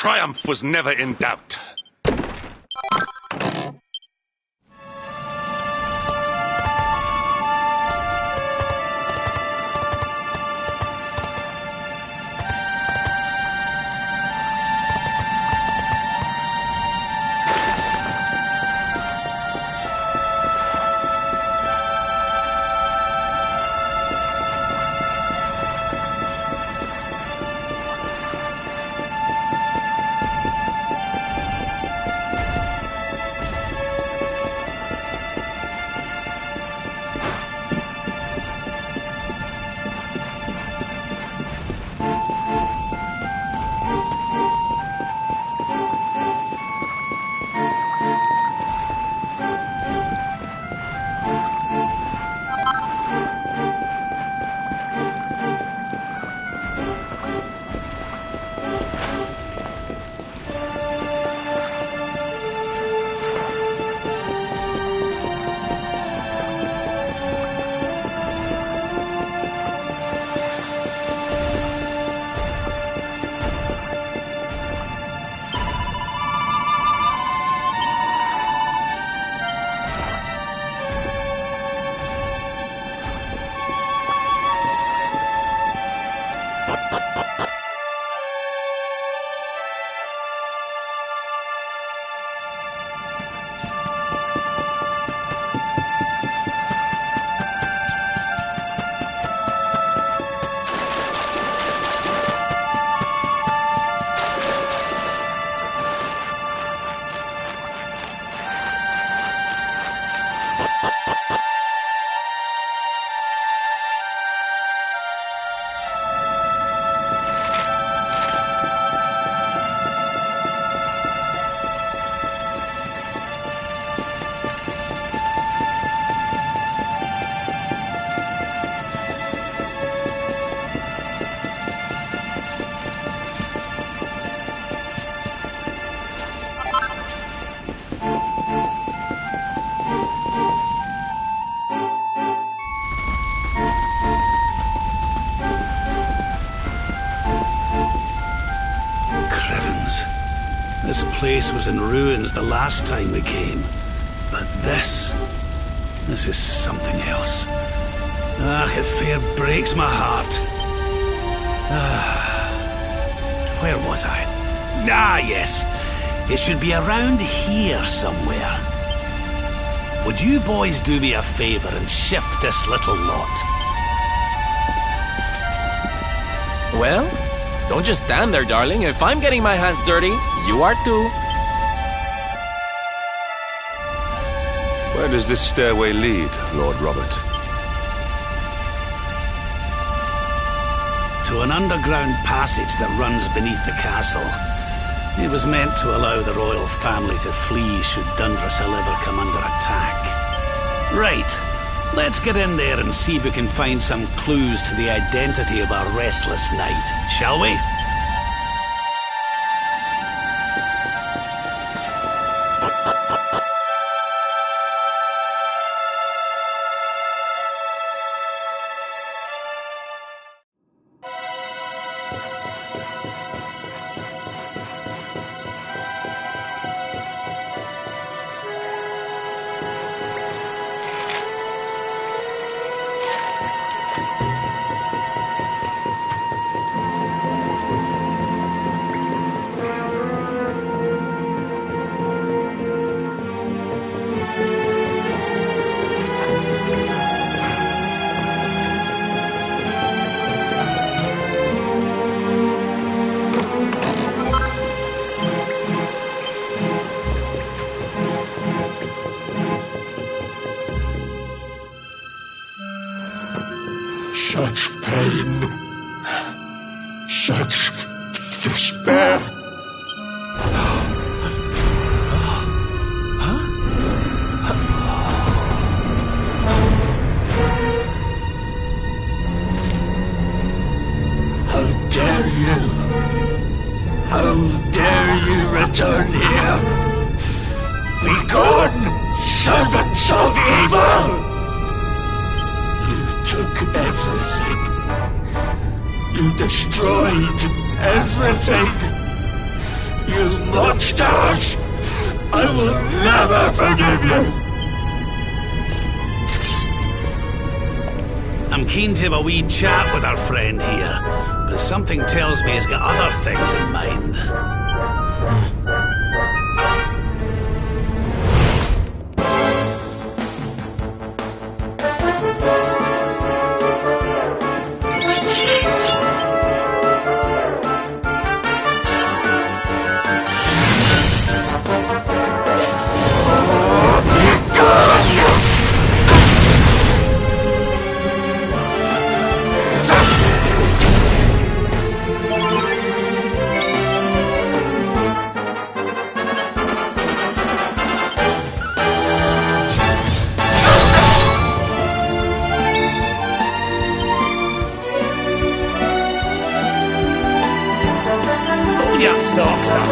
triumph was never in doubt. This place was in ruins the last time we came. But this is something else. It fair breaks my heart. Where was I? Yes. It should be around here somewhere. Would you boys do me a favor and shift this little lot? Well, don't just stand there, darling. If I'm getting my hands dirty, you are too. Where does this stairway lead, Lord Robert? To an underground passage that runs beneath the castle. It was meant to allow the royal family to flee should Dundrasil ever come under attack. Right. Let's get in there and see if we can find some clues to the identity of our restless knight, shall we? Such pain, such despair. How dare you? How dare you return here? Begone, servants of evil! You took everything. You destroyed everything. You monsters! I will never forgive you! I'm keen to have a wee chat with our friend here, but something tells me he's got other things in mind. Your socks up.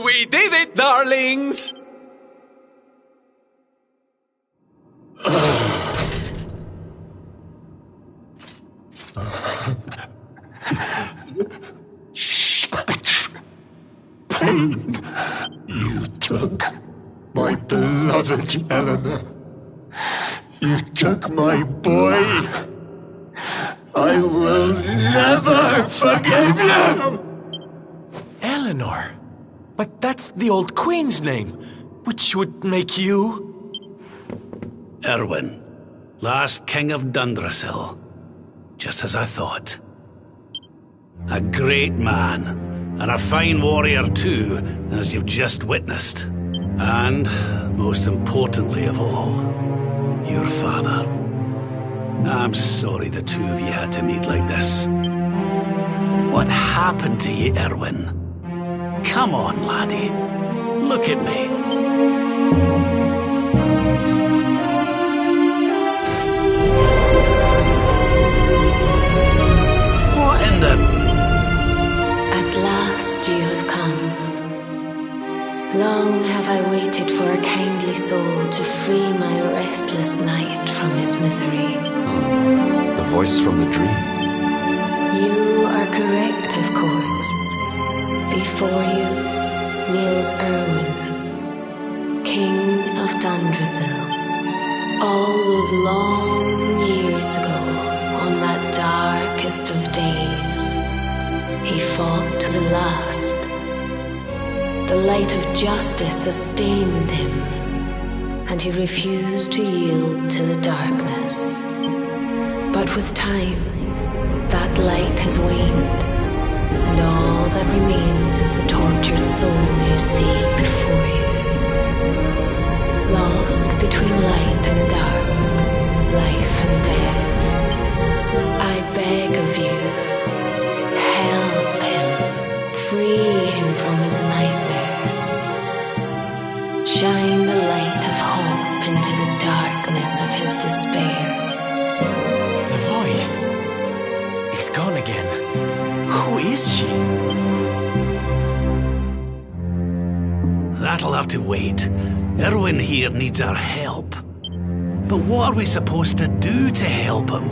We did it, darlings! Such pain you took, my beloved Eleanor. You took my boy. I will never forgive you! Eleanor? But that's the old queen's name, which would make you... Erwin, last king of Dundrasil. Just as I thought. A great man, and a fine warrior too, as you've just witnessed. And, most importantly of all, your father. I'm sorry the two of you had to meet like this. What happened to you, Erwin? Come on, laddie. Look at me. What in the... At last you have come. Long have I waited for a kindly soul to free my restless night from his misery. The voice from the dream. You are correct, of course. Before you kneels Erwin, King of Dundrasil. All those long years ago, on that darkest of days, he fought to the last. The light of justice sustained him, and he refused to yield to the darkness. But with time, that light has waned, and all that remains is the tortured soul you see before you. Lost between light and dark, life and death. I beg of you, help him, free him from his nightmare. Shine the light of hope into the darkness of his despair. The voice. It's gone again. Who is she? That'll have to wait. Erwin here needs our help. But what are we supposed to do to help him?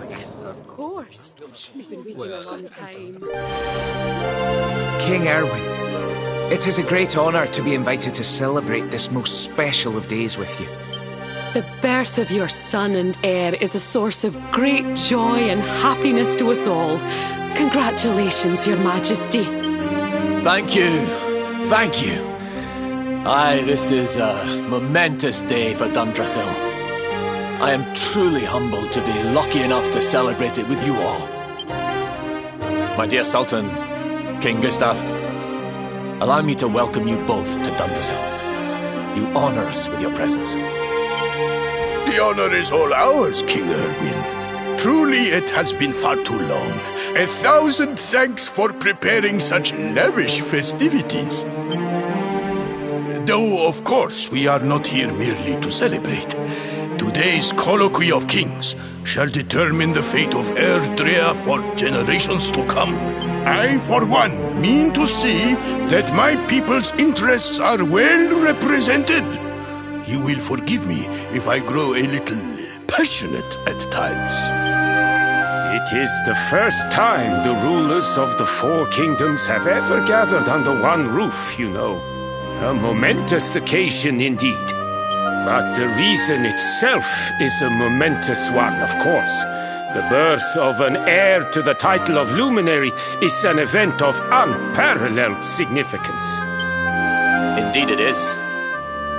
Yes, well, of course. We've been waiting a long time. King Erwin, it is a great honour to be invited to celebrate this most special of days with you. The birth of your son and heir is a source of great joy and happiness to us all. Congratulations, Your Majesty. Thank you. Thank you. Aye, this is a momentous day for Dundrasil. I am truly humbled to be lucky enough to celebrate it with you all. My dear Sultan, King Gustav, allow me to welcome you both to Dundrasil. You honour us with your presence. The honour is all ours, King Erwin. Truly it has been far too long. 1,000 thanks for preparing such lavish festivities. Though, of course, we are not here merely to celebrate. Today's colloquy of kings shall determine the fate of Erdrea for generations to come. I, for one, mean to see that my people's interests are well represented. You will forgive me if I grow a little passionate at times. It is the first time the rulers of the Four Kingdoms have ever gathered under one roof, you know. A momentous occasion indeed. But the reason itself is a momentous one, of course. The birth of an heir to the title of Luminary is an event of unparalleled significance. Indeed it is.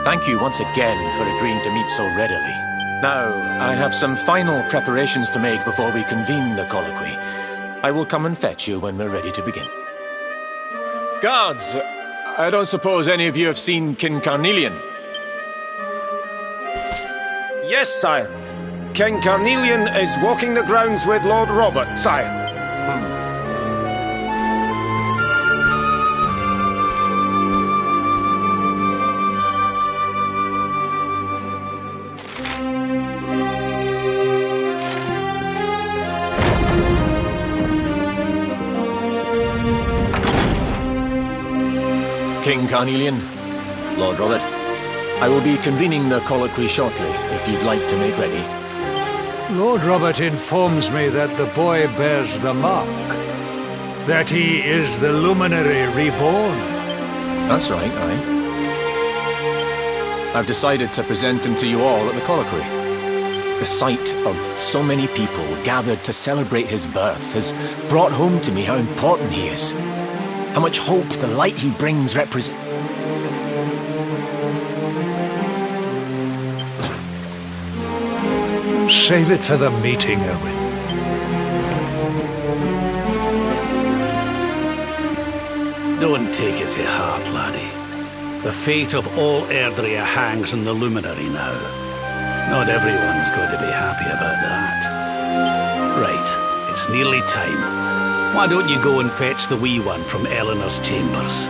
Thank you once again for agreeing to meet so readily. Now, I have some final preparations to make before we convene the colloquy. I will come and fetch you when we're ready to begin. Guards, I don't suppose any of you have seen King Carnelian? Yes, sire. King Carnelian is walking the grounds with Lord Robert, sire. King Carnelian, Lord Robert, I will be convening the colloquy shortly, if you'd like to make ready. Lord Robert informs me that the boy bears the mark. That he is the Luminary reborn. That's right, aye. I've decided to present him to you all at the colloquy. The sight of so many people gathered to celebrate his birth has brought home to me how important he is. How much hope the light he brings represents. Save it for the meeting, Owen. Don't take it to heart, laddie. The fate of all Erdrea hangs on the Luminary now. Not everyone's going to be happy about that. Right, it's nearly time. Why don't you go and fetch the wee one from Eleanor's chambers?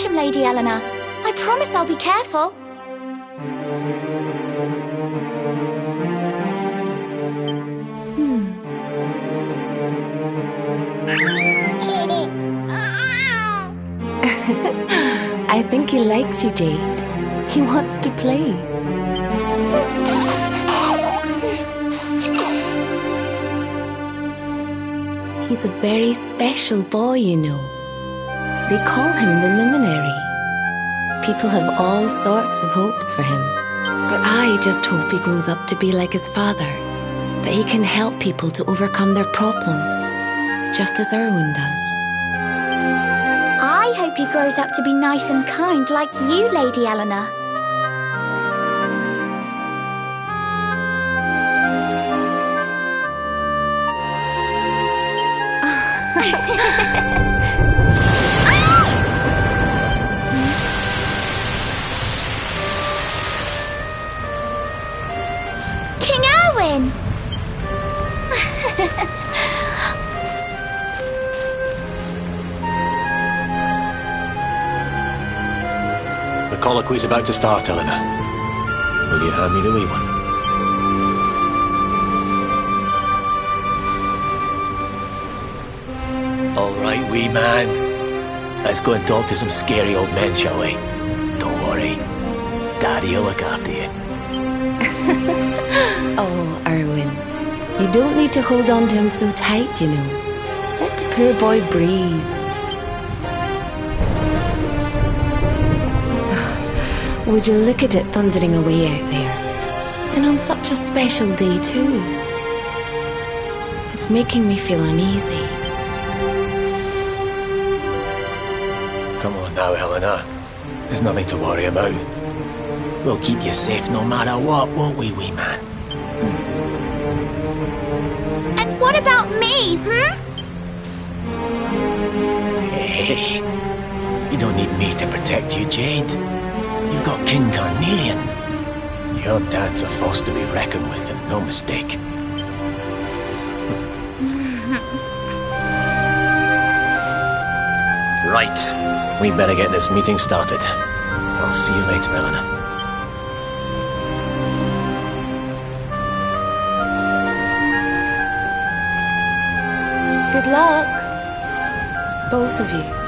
touch him, Lady Eleanor. I promise I'll be careful. I think he likes you, Jade. He wants to play. He's a very special boy, you know. They call him the Luminary. People have all sorts of hopes for him. But I just hope he grows up to be like his father. That he can help people to overcome their problems. Just as Erwin does. I hope he grows up to be nice and kind like you, Lady Eleanor. King Erwin! The colloquy's about to start, Eleanor. Will you hand me the wee one? All right, wee man. Let's go and talk to some scary old men, shall we? Don't worry. Daddy'll look after you. Oh, Erwin. You don't need to hold on to him so tight, you know. Let the poor boy breathe. Would you look at it thundering away out there? And on such a special day, too. It's making me feel uneasy. Come on now, Eleanor. There's nothing to worry about. We'll keep you safe no matter what, won't we, wee man? And what about me, Hey, you don't need me to protect you, Jade. You've got King Carnelian. Your dad's a force to be reckoned with, and no mistake. Right. We better get this meeting started. I'll see you later, Eleanor. Good luck. Both of you.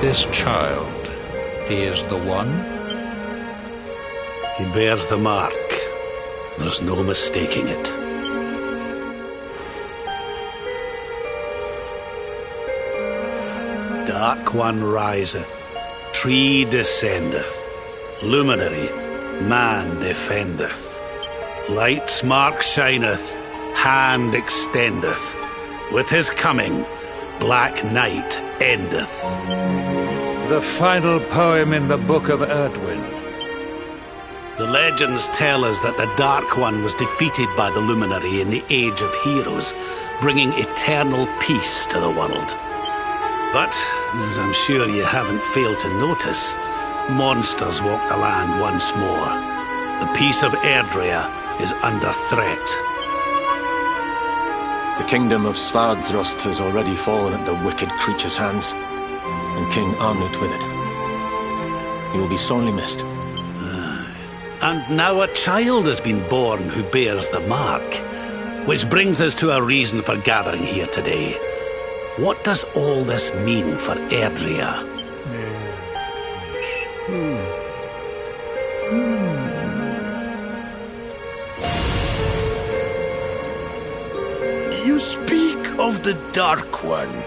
This child, he is the one? He bears the mark. There's no mistaking it. Dark One riseth, tree descendeth, luminary, man defendeth. Light's mark shineth, hand extendeth. With his coming, black night endeth. The final poem in the Book of Erdwin. The legends tell us that the Dark One was defeated by the Luminary in the Age of Heroes, bringing eternal peace to the world. But, as I'm sure you haven't failed to notice, monsters walk the land once more. The peace of Erdrea is under threat. The kingdom of Svardsrust has already fallen at the wicked creature's hands, and King Arnut with it. He will be sorely missed. And now a child has been born who bears the mark, which brings us to a reason for gathering here today. What does all this mean for Erdrea? You speak of the Dark One,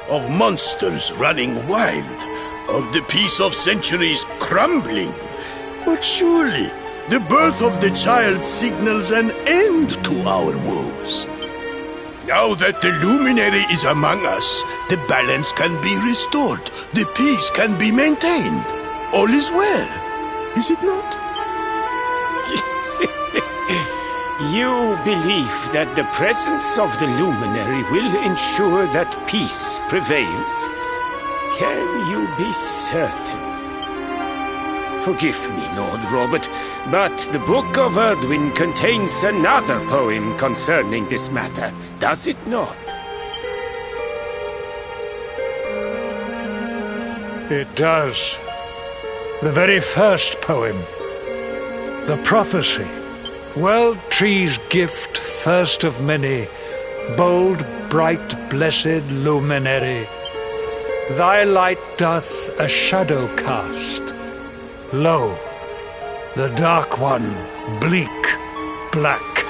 of monsters running wild, of the peace of centuries crumbling. But surely, the birth of the child signals an end to our woes. Now that the Luminary is among us, the balance can be restored, the peace can be maintained. All is well, is it not? You believe that the presence of the Luminary will ensure that peace prevails. Can you be certain? Forgive me, Lord Robert, but the Book of Erdwin contains another poem concerning this matter, does it not? It does. The very first poem. The prophecy. World Tree's gift, first of many. Bold, bright, blessed luminary. Thy light doth a shadow cast. Lo, the Dark One, bleak, black,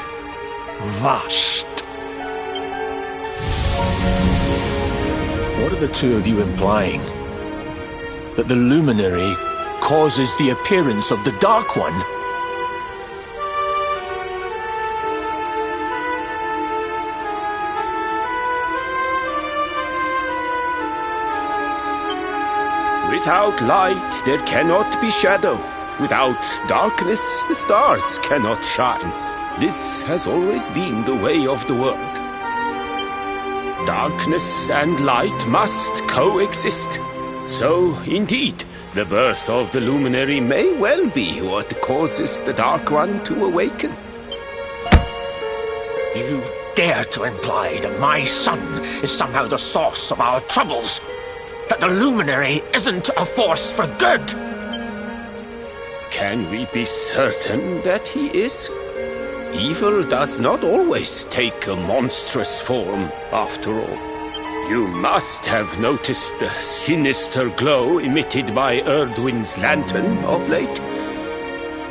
vast. What are the two of you implying? That the Luminary causes the appearance of the Dark One? Without light, there cannot be shadow. Without darkness, the stars cannot shine. This has always been the way of the world. Darkness and light must coexist. So, indeed, the birth of the Luminary may well be what causes the Dark One to awaken. You dare to imply that my son is somehow the source of our troubles? That the Luminary isn't a force for good? Can we be certain that he is? Evil does not always take a monstrous form, after all. You must have noticed the sinister glow emitted by Erdwin's lantern of late.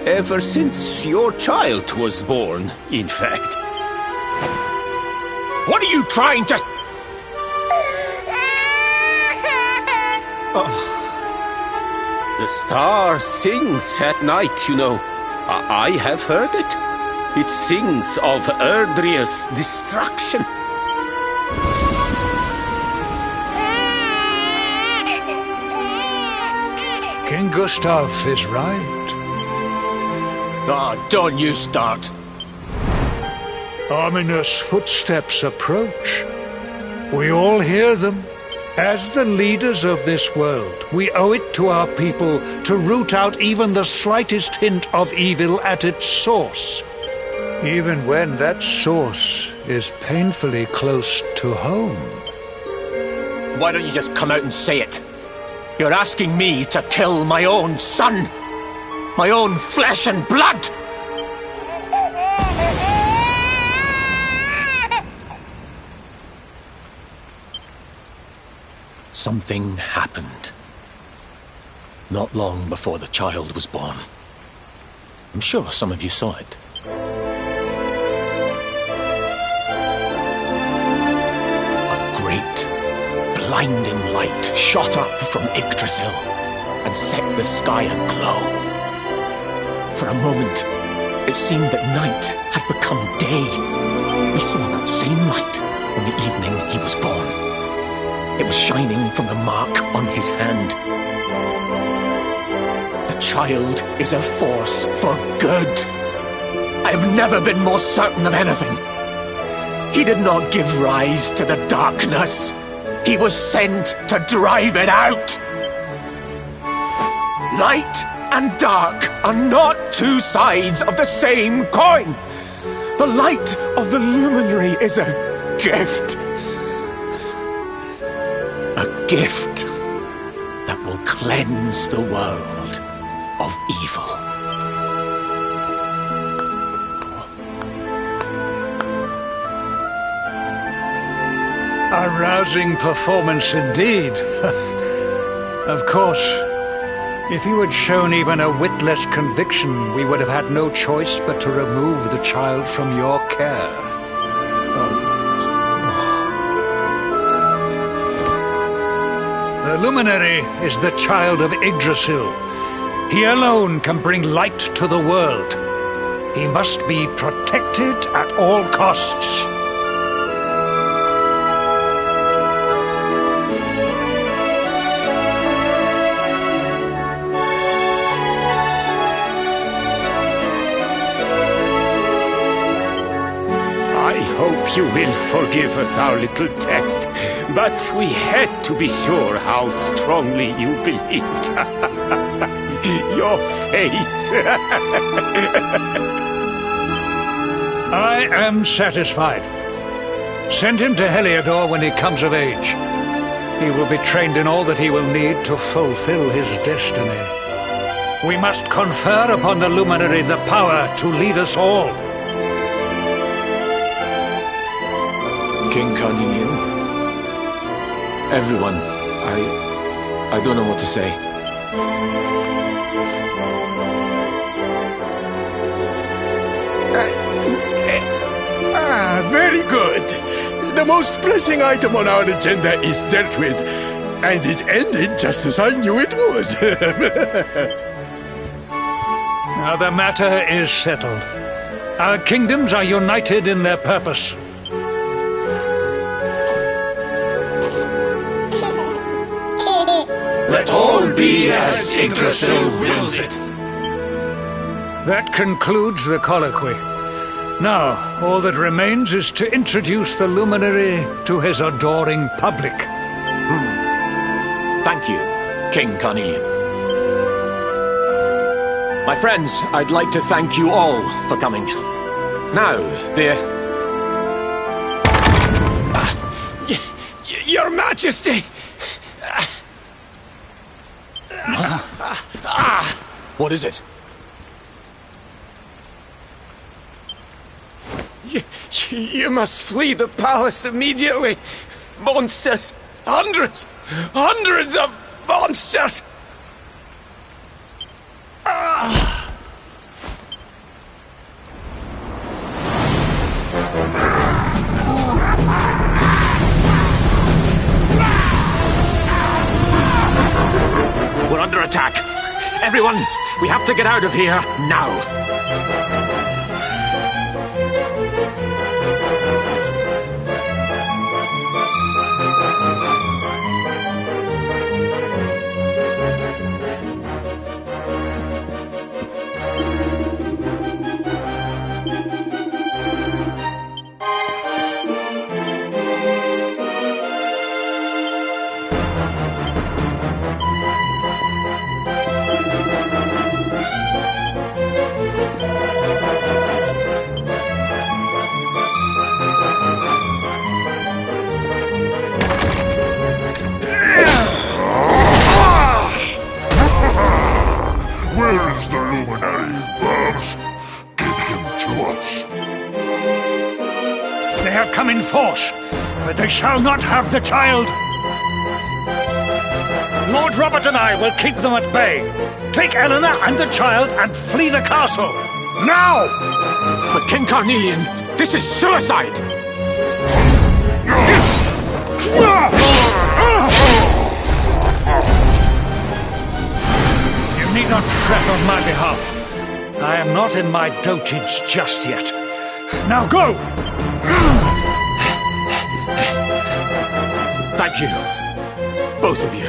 Ever since your child was born, in fact. What are you trying to... The star sings at night, you know. I have heard it. It sings of Erdrea's destruction. King Gustav is right. Don't you start. Ominous footsteps approach. We all hear them. As the leaders of this world, we owe it to our people to root out even the slightest hint of evil at its source. Even when that source is painfully close to home. Why don't you just come out and say it? You're asking me to kill my own son. My own flesh and blood. Something happened. Not long before the child was born. I'm sure some of you saw it. A great, blinding light shot up from Yggdrasil and set the sky aglow. For a moment, it seemed that night had become day. We saw that same light on the evening he was born. It was shining from the mark on his hand. The child is a force for good. I have never been more certain of anything. He did not give rise to the darkness. He was sent to drive it out. Light and dark are not two sides of the same coin. The light of the luminary is a gift. A gift that will cleanse the world of evil. A rousing performance indeed. Of course, if you had shown even a whit less conviction, we would have had no choice but to remove the child from your care. The Luminary is the child of Yggdrasil. He alone can bring light to the world. He must be protected at all costs. You will forgive us our little test, but we had to be sure how strongly you believed. Your face. I am satisfied. Send him to Heliodor when he comes of age. He will be trained in all that he will need to fulfill his destiny. We must confer upon the Luminary the power to lead us all. King Carnelian, everyone, I don't know what to say. Very good. The most pressing item on our agenda is dealt with, and it ended just as I knew it would. Now the matter is settled. Our kingdoms are united in their purpose. Let all be as Yggdrasil wills it. That concludes the colloquy. Now, all that remains is to introduce the Luminary to his adoring public. Thank you, King Carnelian. My friends, I'd like to thank you all for coming. Now, Your Majesty! What is it? You must flee the palace immediately. Monsters! Hundreds of monsters! We're under attack. Everyone, we have to get out of here now. Where is the Luminary, Babs? Give him to us. They have come in force, but they shall not have the child. Lord Robert and I will keep them at bay. Take Eleanor and the child and flee the castle. Now! But King Carnelian, this is suicide! You need not fret on my behalf. I am not in my dotage just yet. Now go! Thank you, both of you.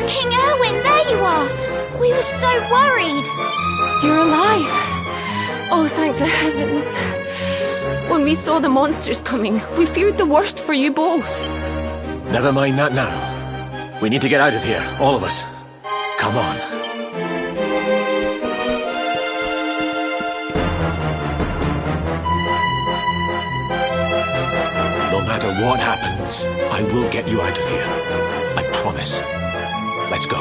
King Erwin, there you are! We were so worried! You're alive! Oh, thank the heavens. When we saw the monsters coming, we feared the worst for you both. Never mind that now. We need to get out of here, all of us. Come on. No matter what happens, I will get you out of here. I promise. Let's go.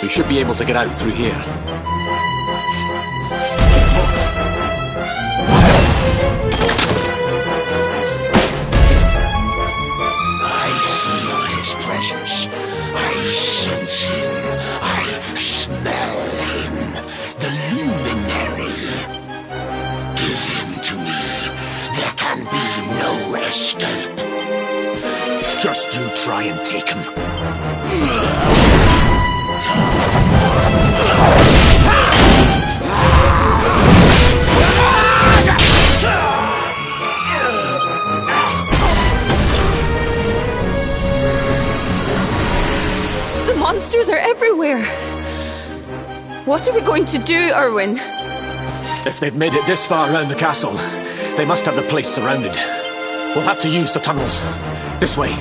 We should be able to get out through here. I feel his presence. I sense him. I smell him. The luminary. Give him to me. There can be no escape. Just you try and take him. The monsters are everywhere. What are we going to do, Erwin? If they've made it this far around the castle, they must have the place surrounded. We'll have to use the tunnels. This way.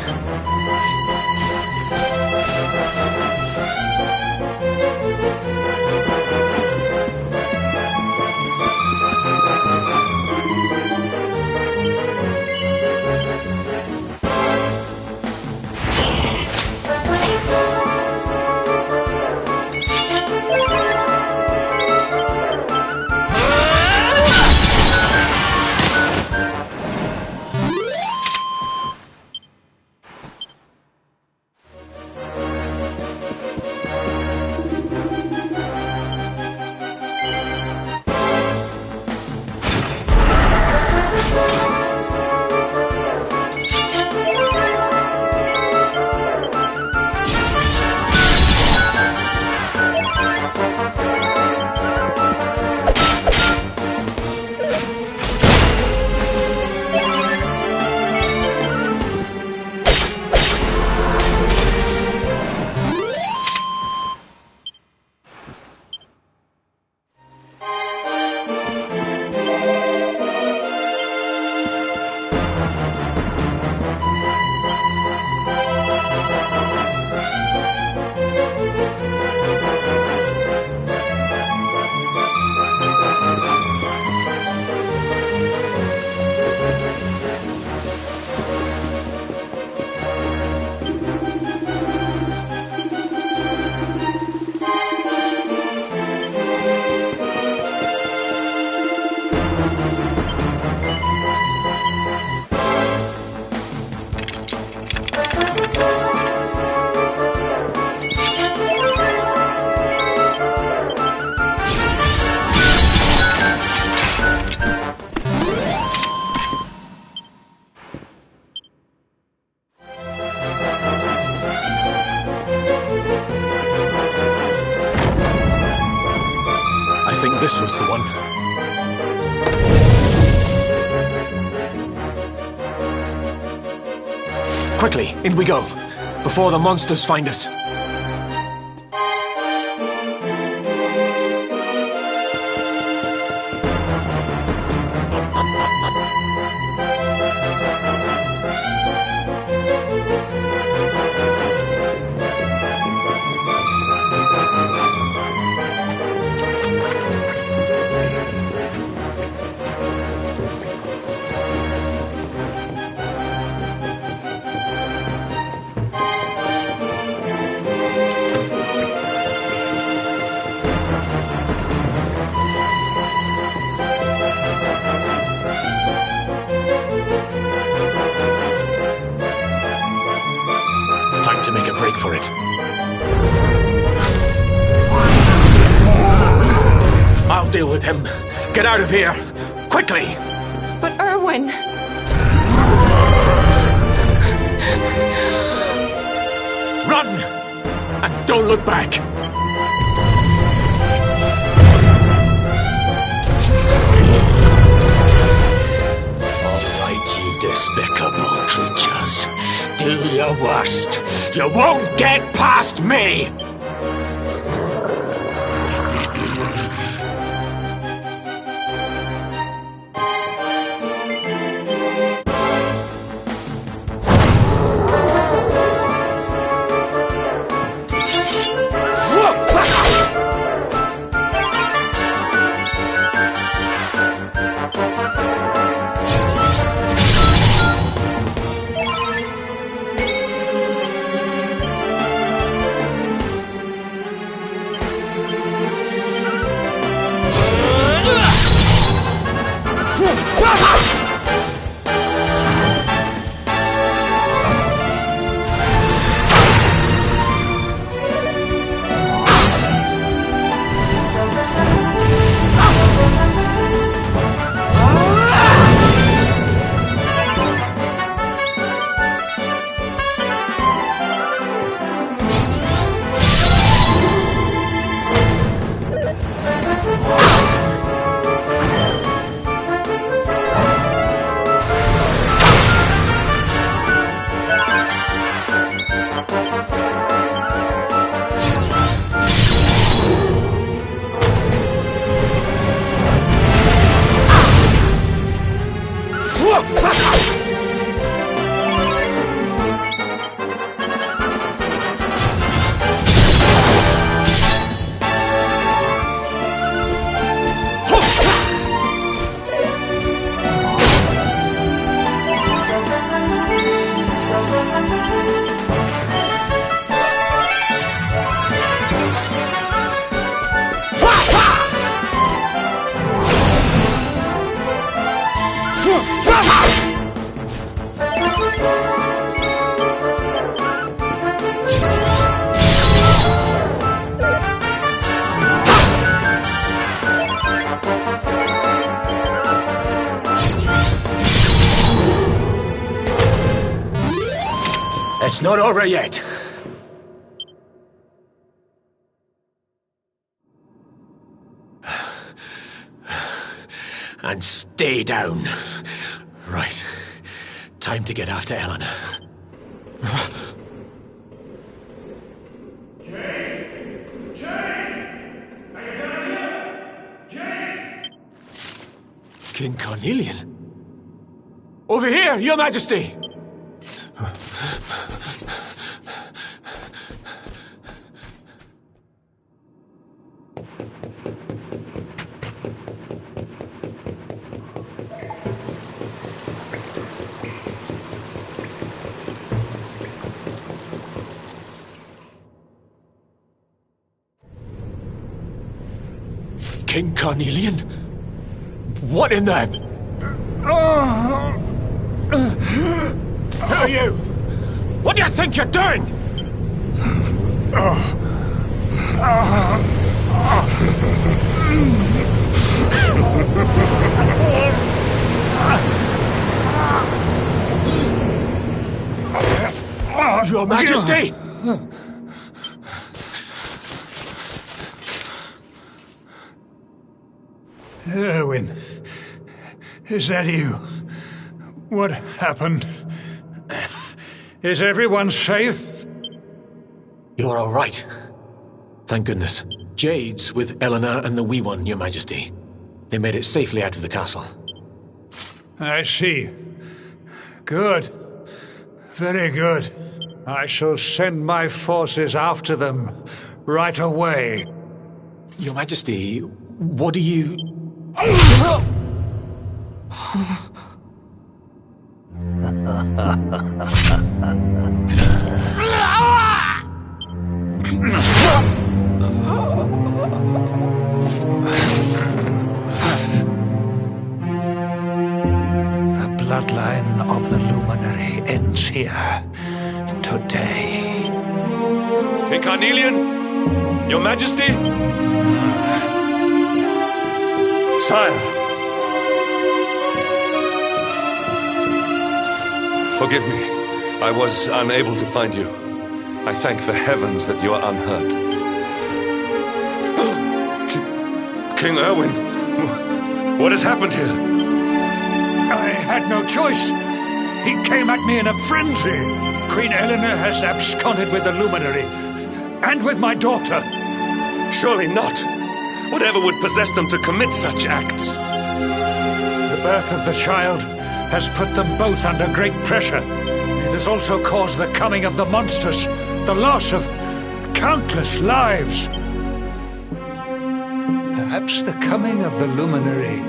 I think this was the one. Quickly, in we go, before the monsters find us. Time to make a break for it. I'll deal with him. Get out of here! Quickly! But Erwin... Run! And don't look back! Alright, you despicable creatures. Do your worst. You won't get past me! It's not over yet. And stay down. Right. Time to get after Eleanor. King Carnelian? Over here, Your Majesty! King Carnelian? What in the... Who are you? What do you think you're doing? Your Majesty! Erwin, is that you? What happened? Is everyone safe? You're all right. Thank goodness. Jade's with Eleanor and the wee one, Your Majesty. They made it safely out of the castle. I see. Good. Very good. I shall send my forces after them right away. Your Majesty, what do you... The bloodline of the Luminary ends here today. King Carnelian, Your Majesty? Sire. Forgive me. I was unable to find you. I thank the heavens that you are unhurt. King Erwin, what has happened here? I had no choice. He came at me in a frenzy. Queen Eleanor has absconded with the Luminary, and with my daughter. Surely not. Whatever would possess them to commit such acts? The birth of the child has put them both under great pressure. It has also caused the coming of the monsters, the loss of countless lives. Perhaps the coming of the Luminary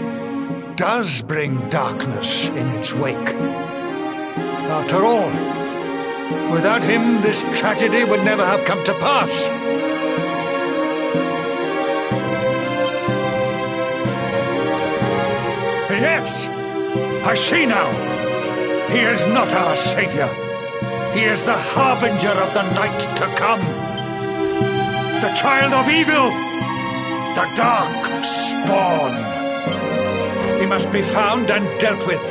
does bring darkness in its wake. After all, without him, this tragedy would never have come to pass. Yes, I see now. He is not our savior. He is the harbinger of the night to come. The child of evil. The dark spawn. He must be found and dealt with.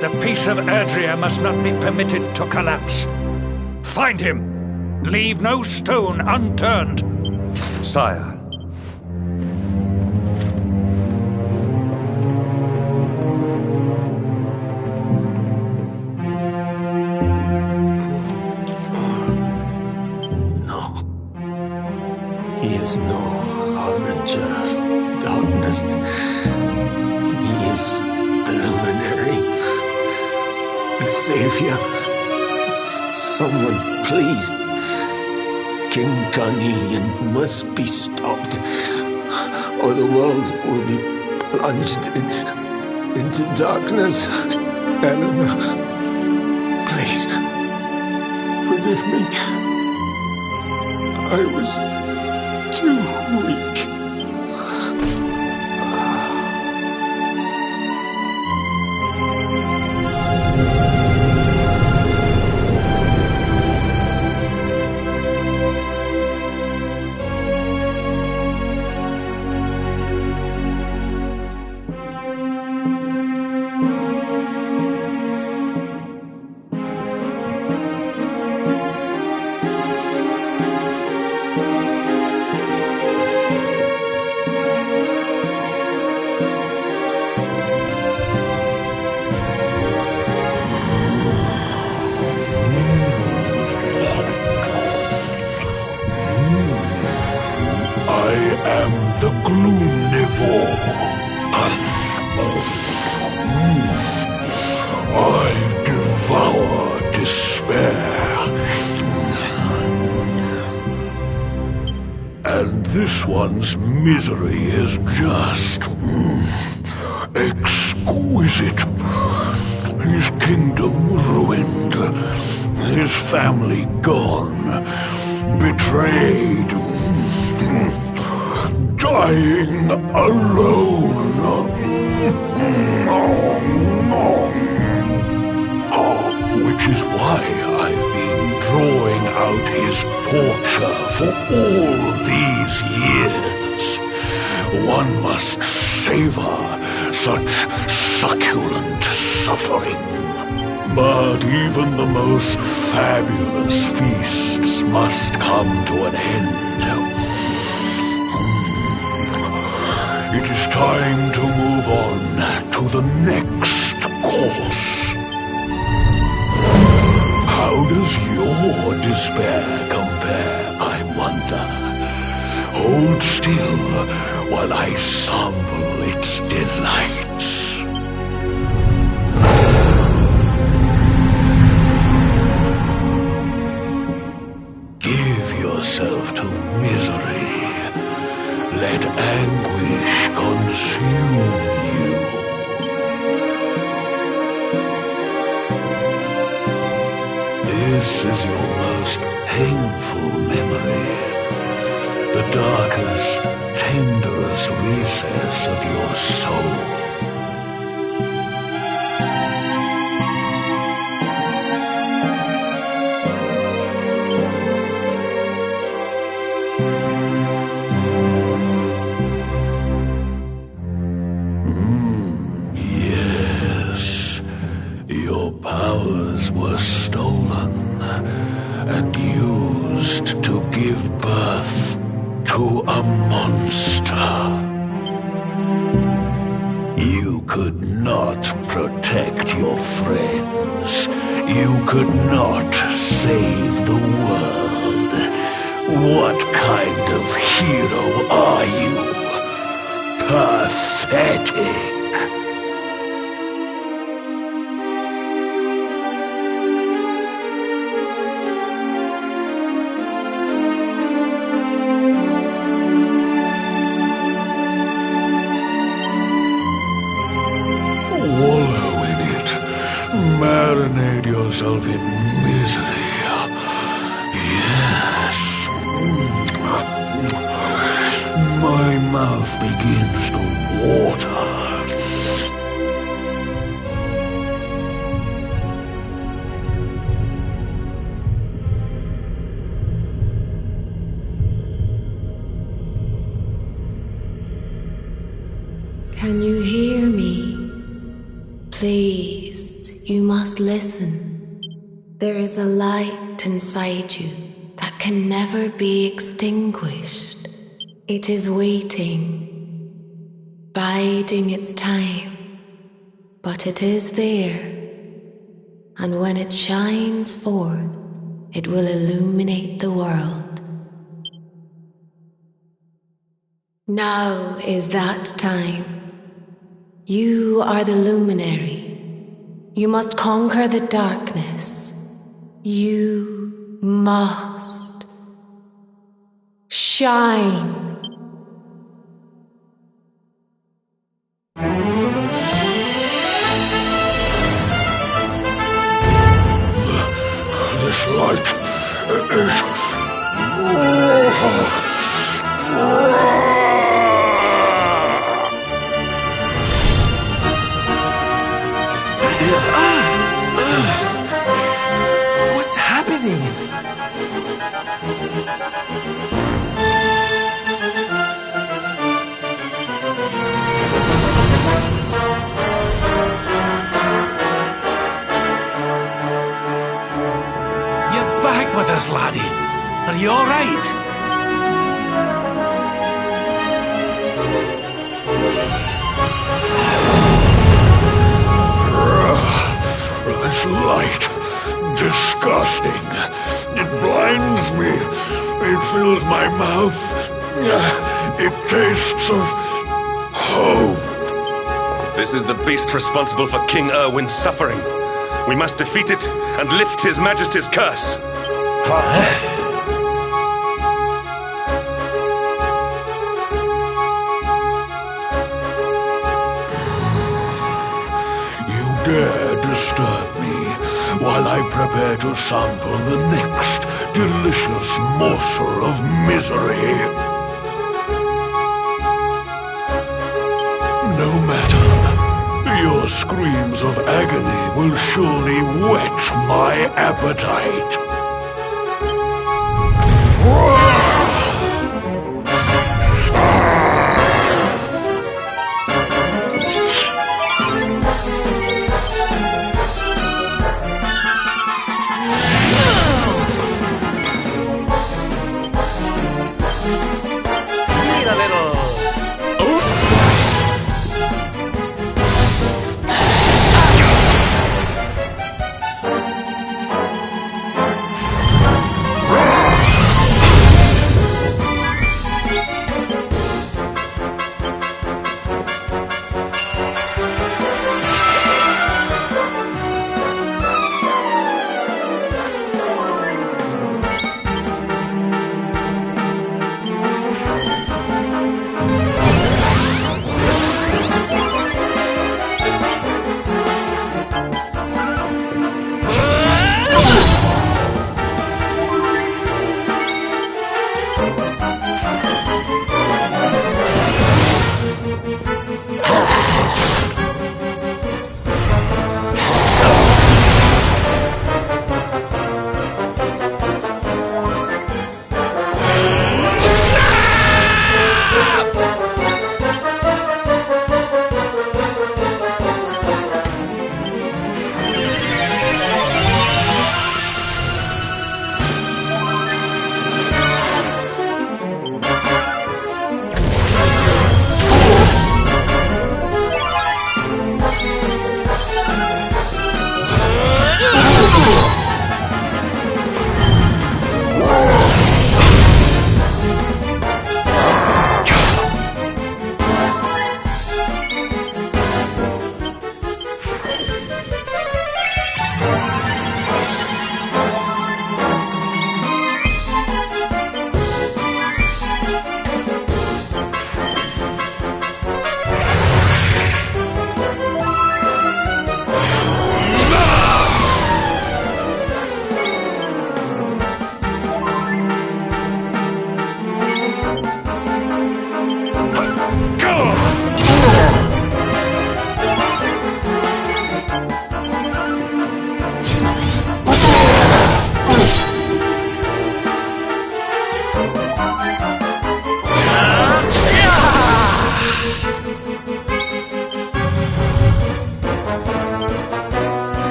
The peace of Erdrea must not be permitted to collapse. Find him. Leave no stone unturned. Sire. He is no harbinger of darkness. He is the Luminary. The Savior. Someone, please. King Carnelian must be stopped, or the world will be plunged into darkness. Eleanor, please, forgive me. I was too weak. the Gloomnivore. I devour despair. And this one's misery is just exquisite. His kingdom ruined, his family gone, betrayed, dying alone. Which is why I've been drawing out his torture for all these years. One must savor such succulent suffering. But even the most fabulous feasts must come to an end. It is time to move on to the next course. How does your despair compare, I wonder? Hold still while I sample its delights. Give yourself to misery. Let anguish consume you. This is your most painful memory, the darkest, tenderest recess of your soul. Yes, your powers were stolen and used to give birth to a monster. You could not protect your friends. You could not save the world. What kind of hero are you? Pathetic. Wallow in it. Marinate yourself in misery. Yes. My mouth begins to water. Can you hear me? Please, you must listen. There is a light inside you that can never be extinguished. It is waiting, biding its time, but it is there. And when it shines forth, it will illuminate the world. Now is that time. You are the luminary. You must conquer the darkness. You must shine. This light is... What's happening? You're back with us, laddie. Are you all right? This light, disgusting. It blinds me. It fills my mouth. It tastes of hope. This is the beast responsible for King Erwin's suffering. We must defeat it and lift His Majesty's curse. You dare disturb me while I prepare to sample the next delicious morsel of misery. No matter. Your screams of agony will surely whet my appetite.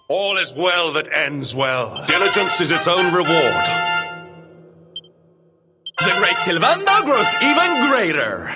All is well that ends well. Diligence is its own reward. The great Sylvander grows even greater.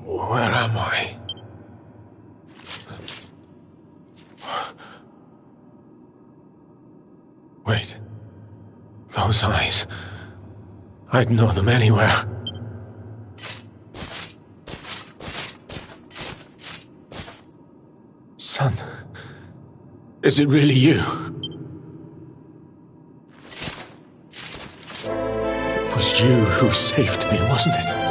Where am I? Wait. Those eyes. I'd know them anywhere. Son. Is it really you? It was you who saved me, wasn't it?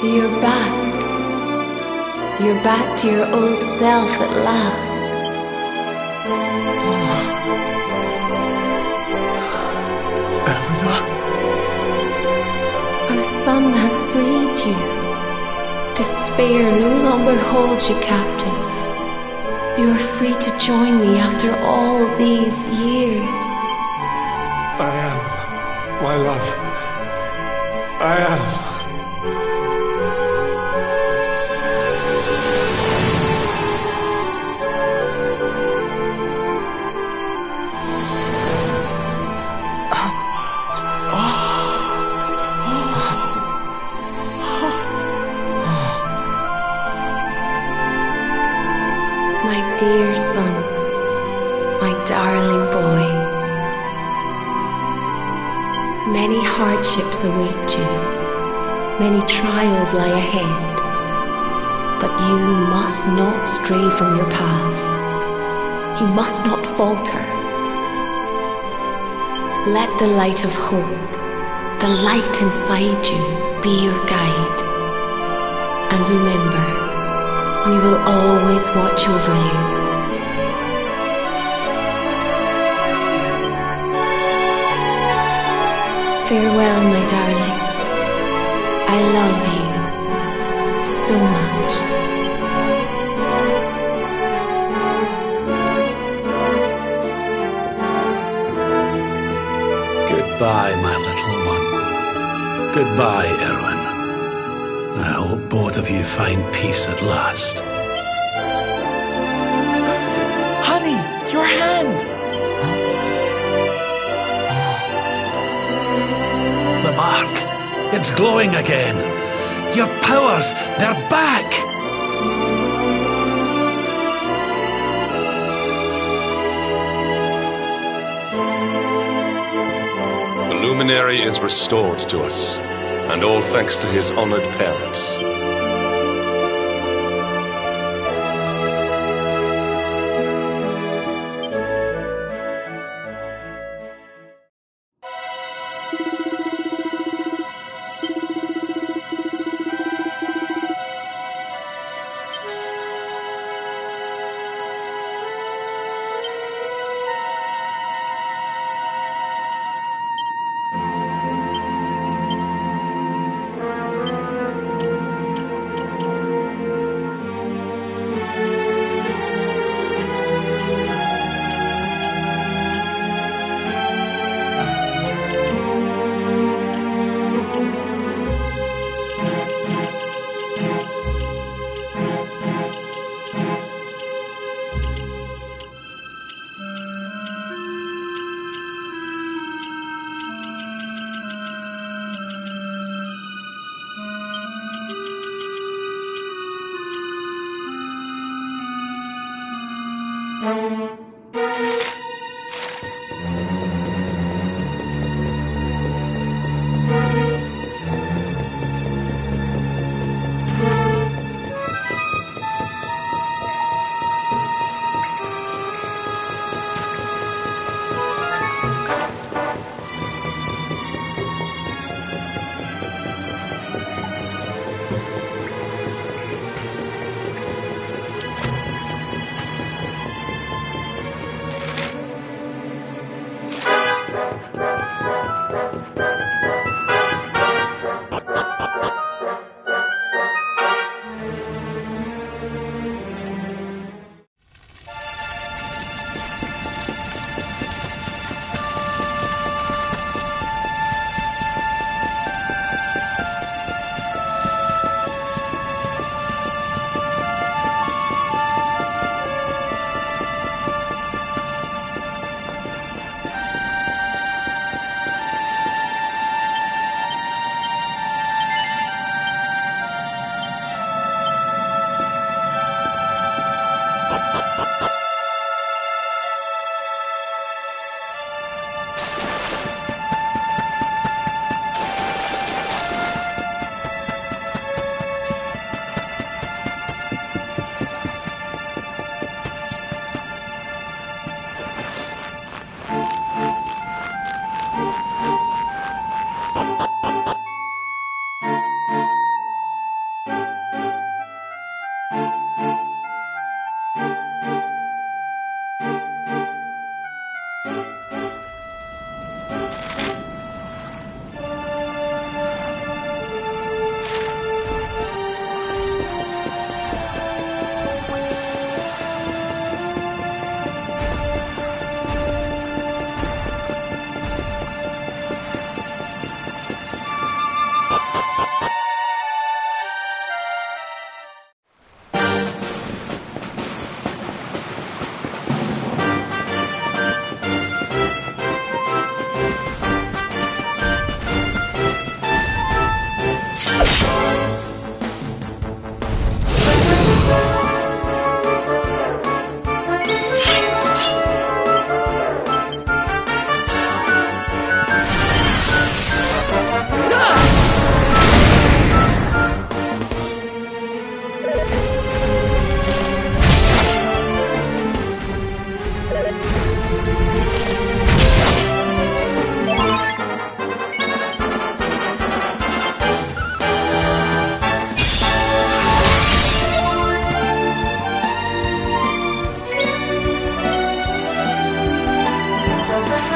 You're back. You're back to your old self at last. Eleanor? Our son has freed you. Despair no longer holds you captive. You are free to join me after all these years. I am, my love. I am. Dear son, my darling boy, many hardships await you, many trials lie ahead, but you must not stray from your path. You must not falter. Let the light of hope, the light inside you, be your guide. And remember, we will always watch over you. Farewell, my darling. I love you so much. Goodbye, my little one. Goodbye, Erwin. I hope both of you find peace at last. Honey, your hand! The mark. It's glowing again. Your powers, they're back! The luminary is restored to us, and all thanks to his honored parents.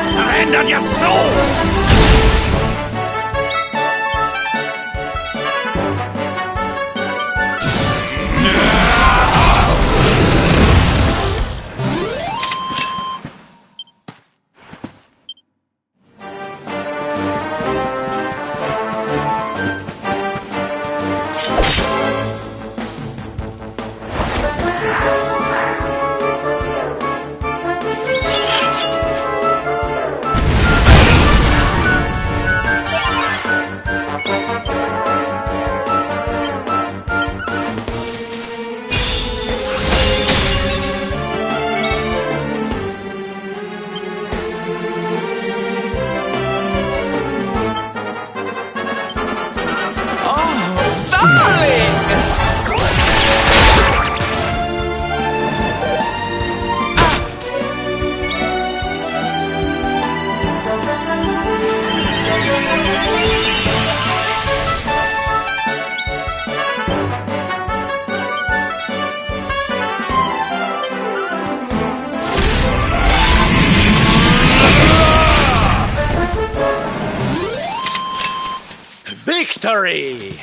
Surrender your soul! victory!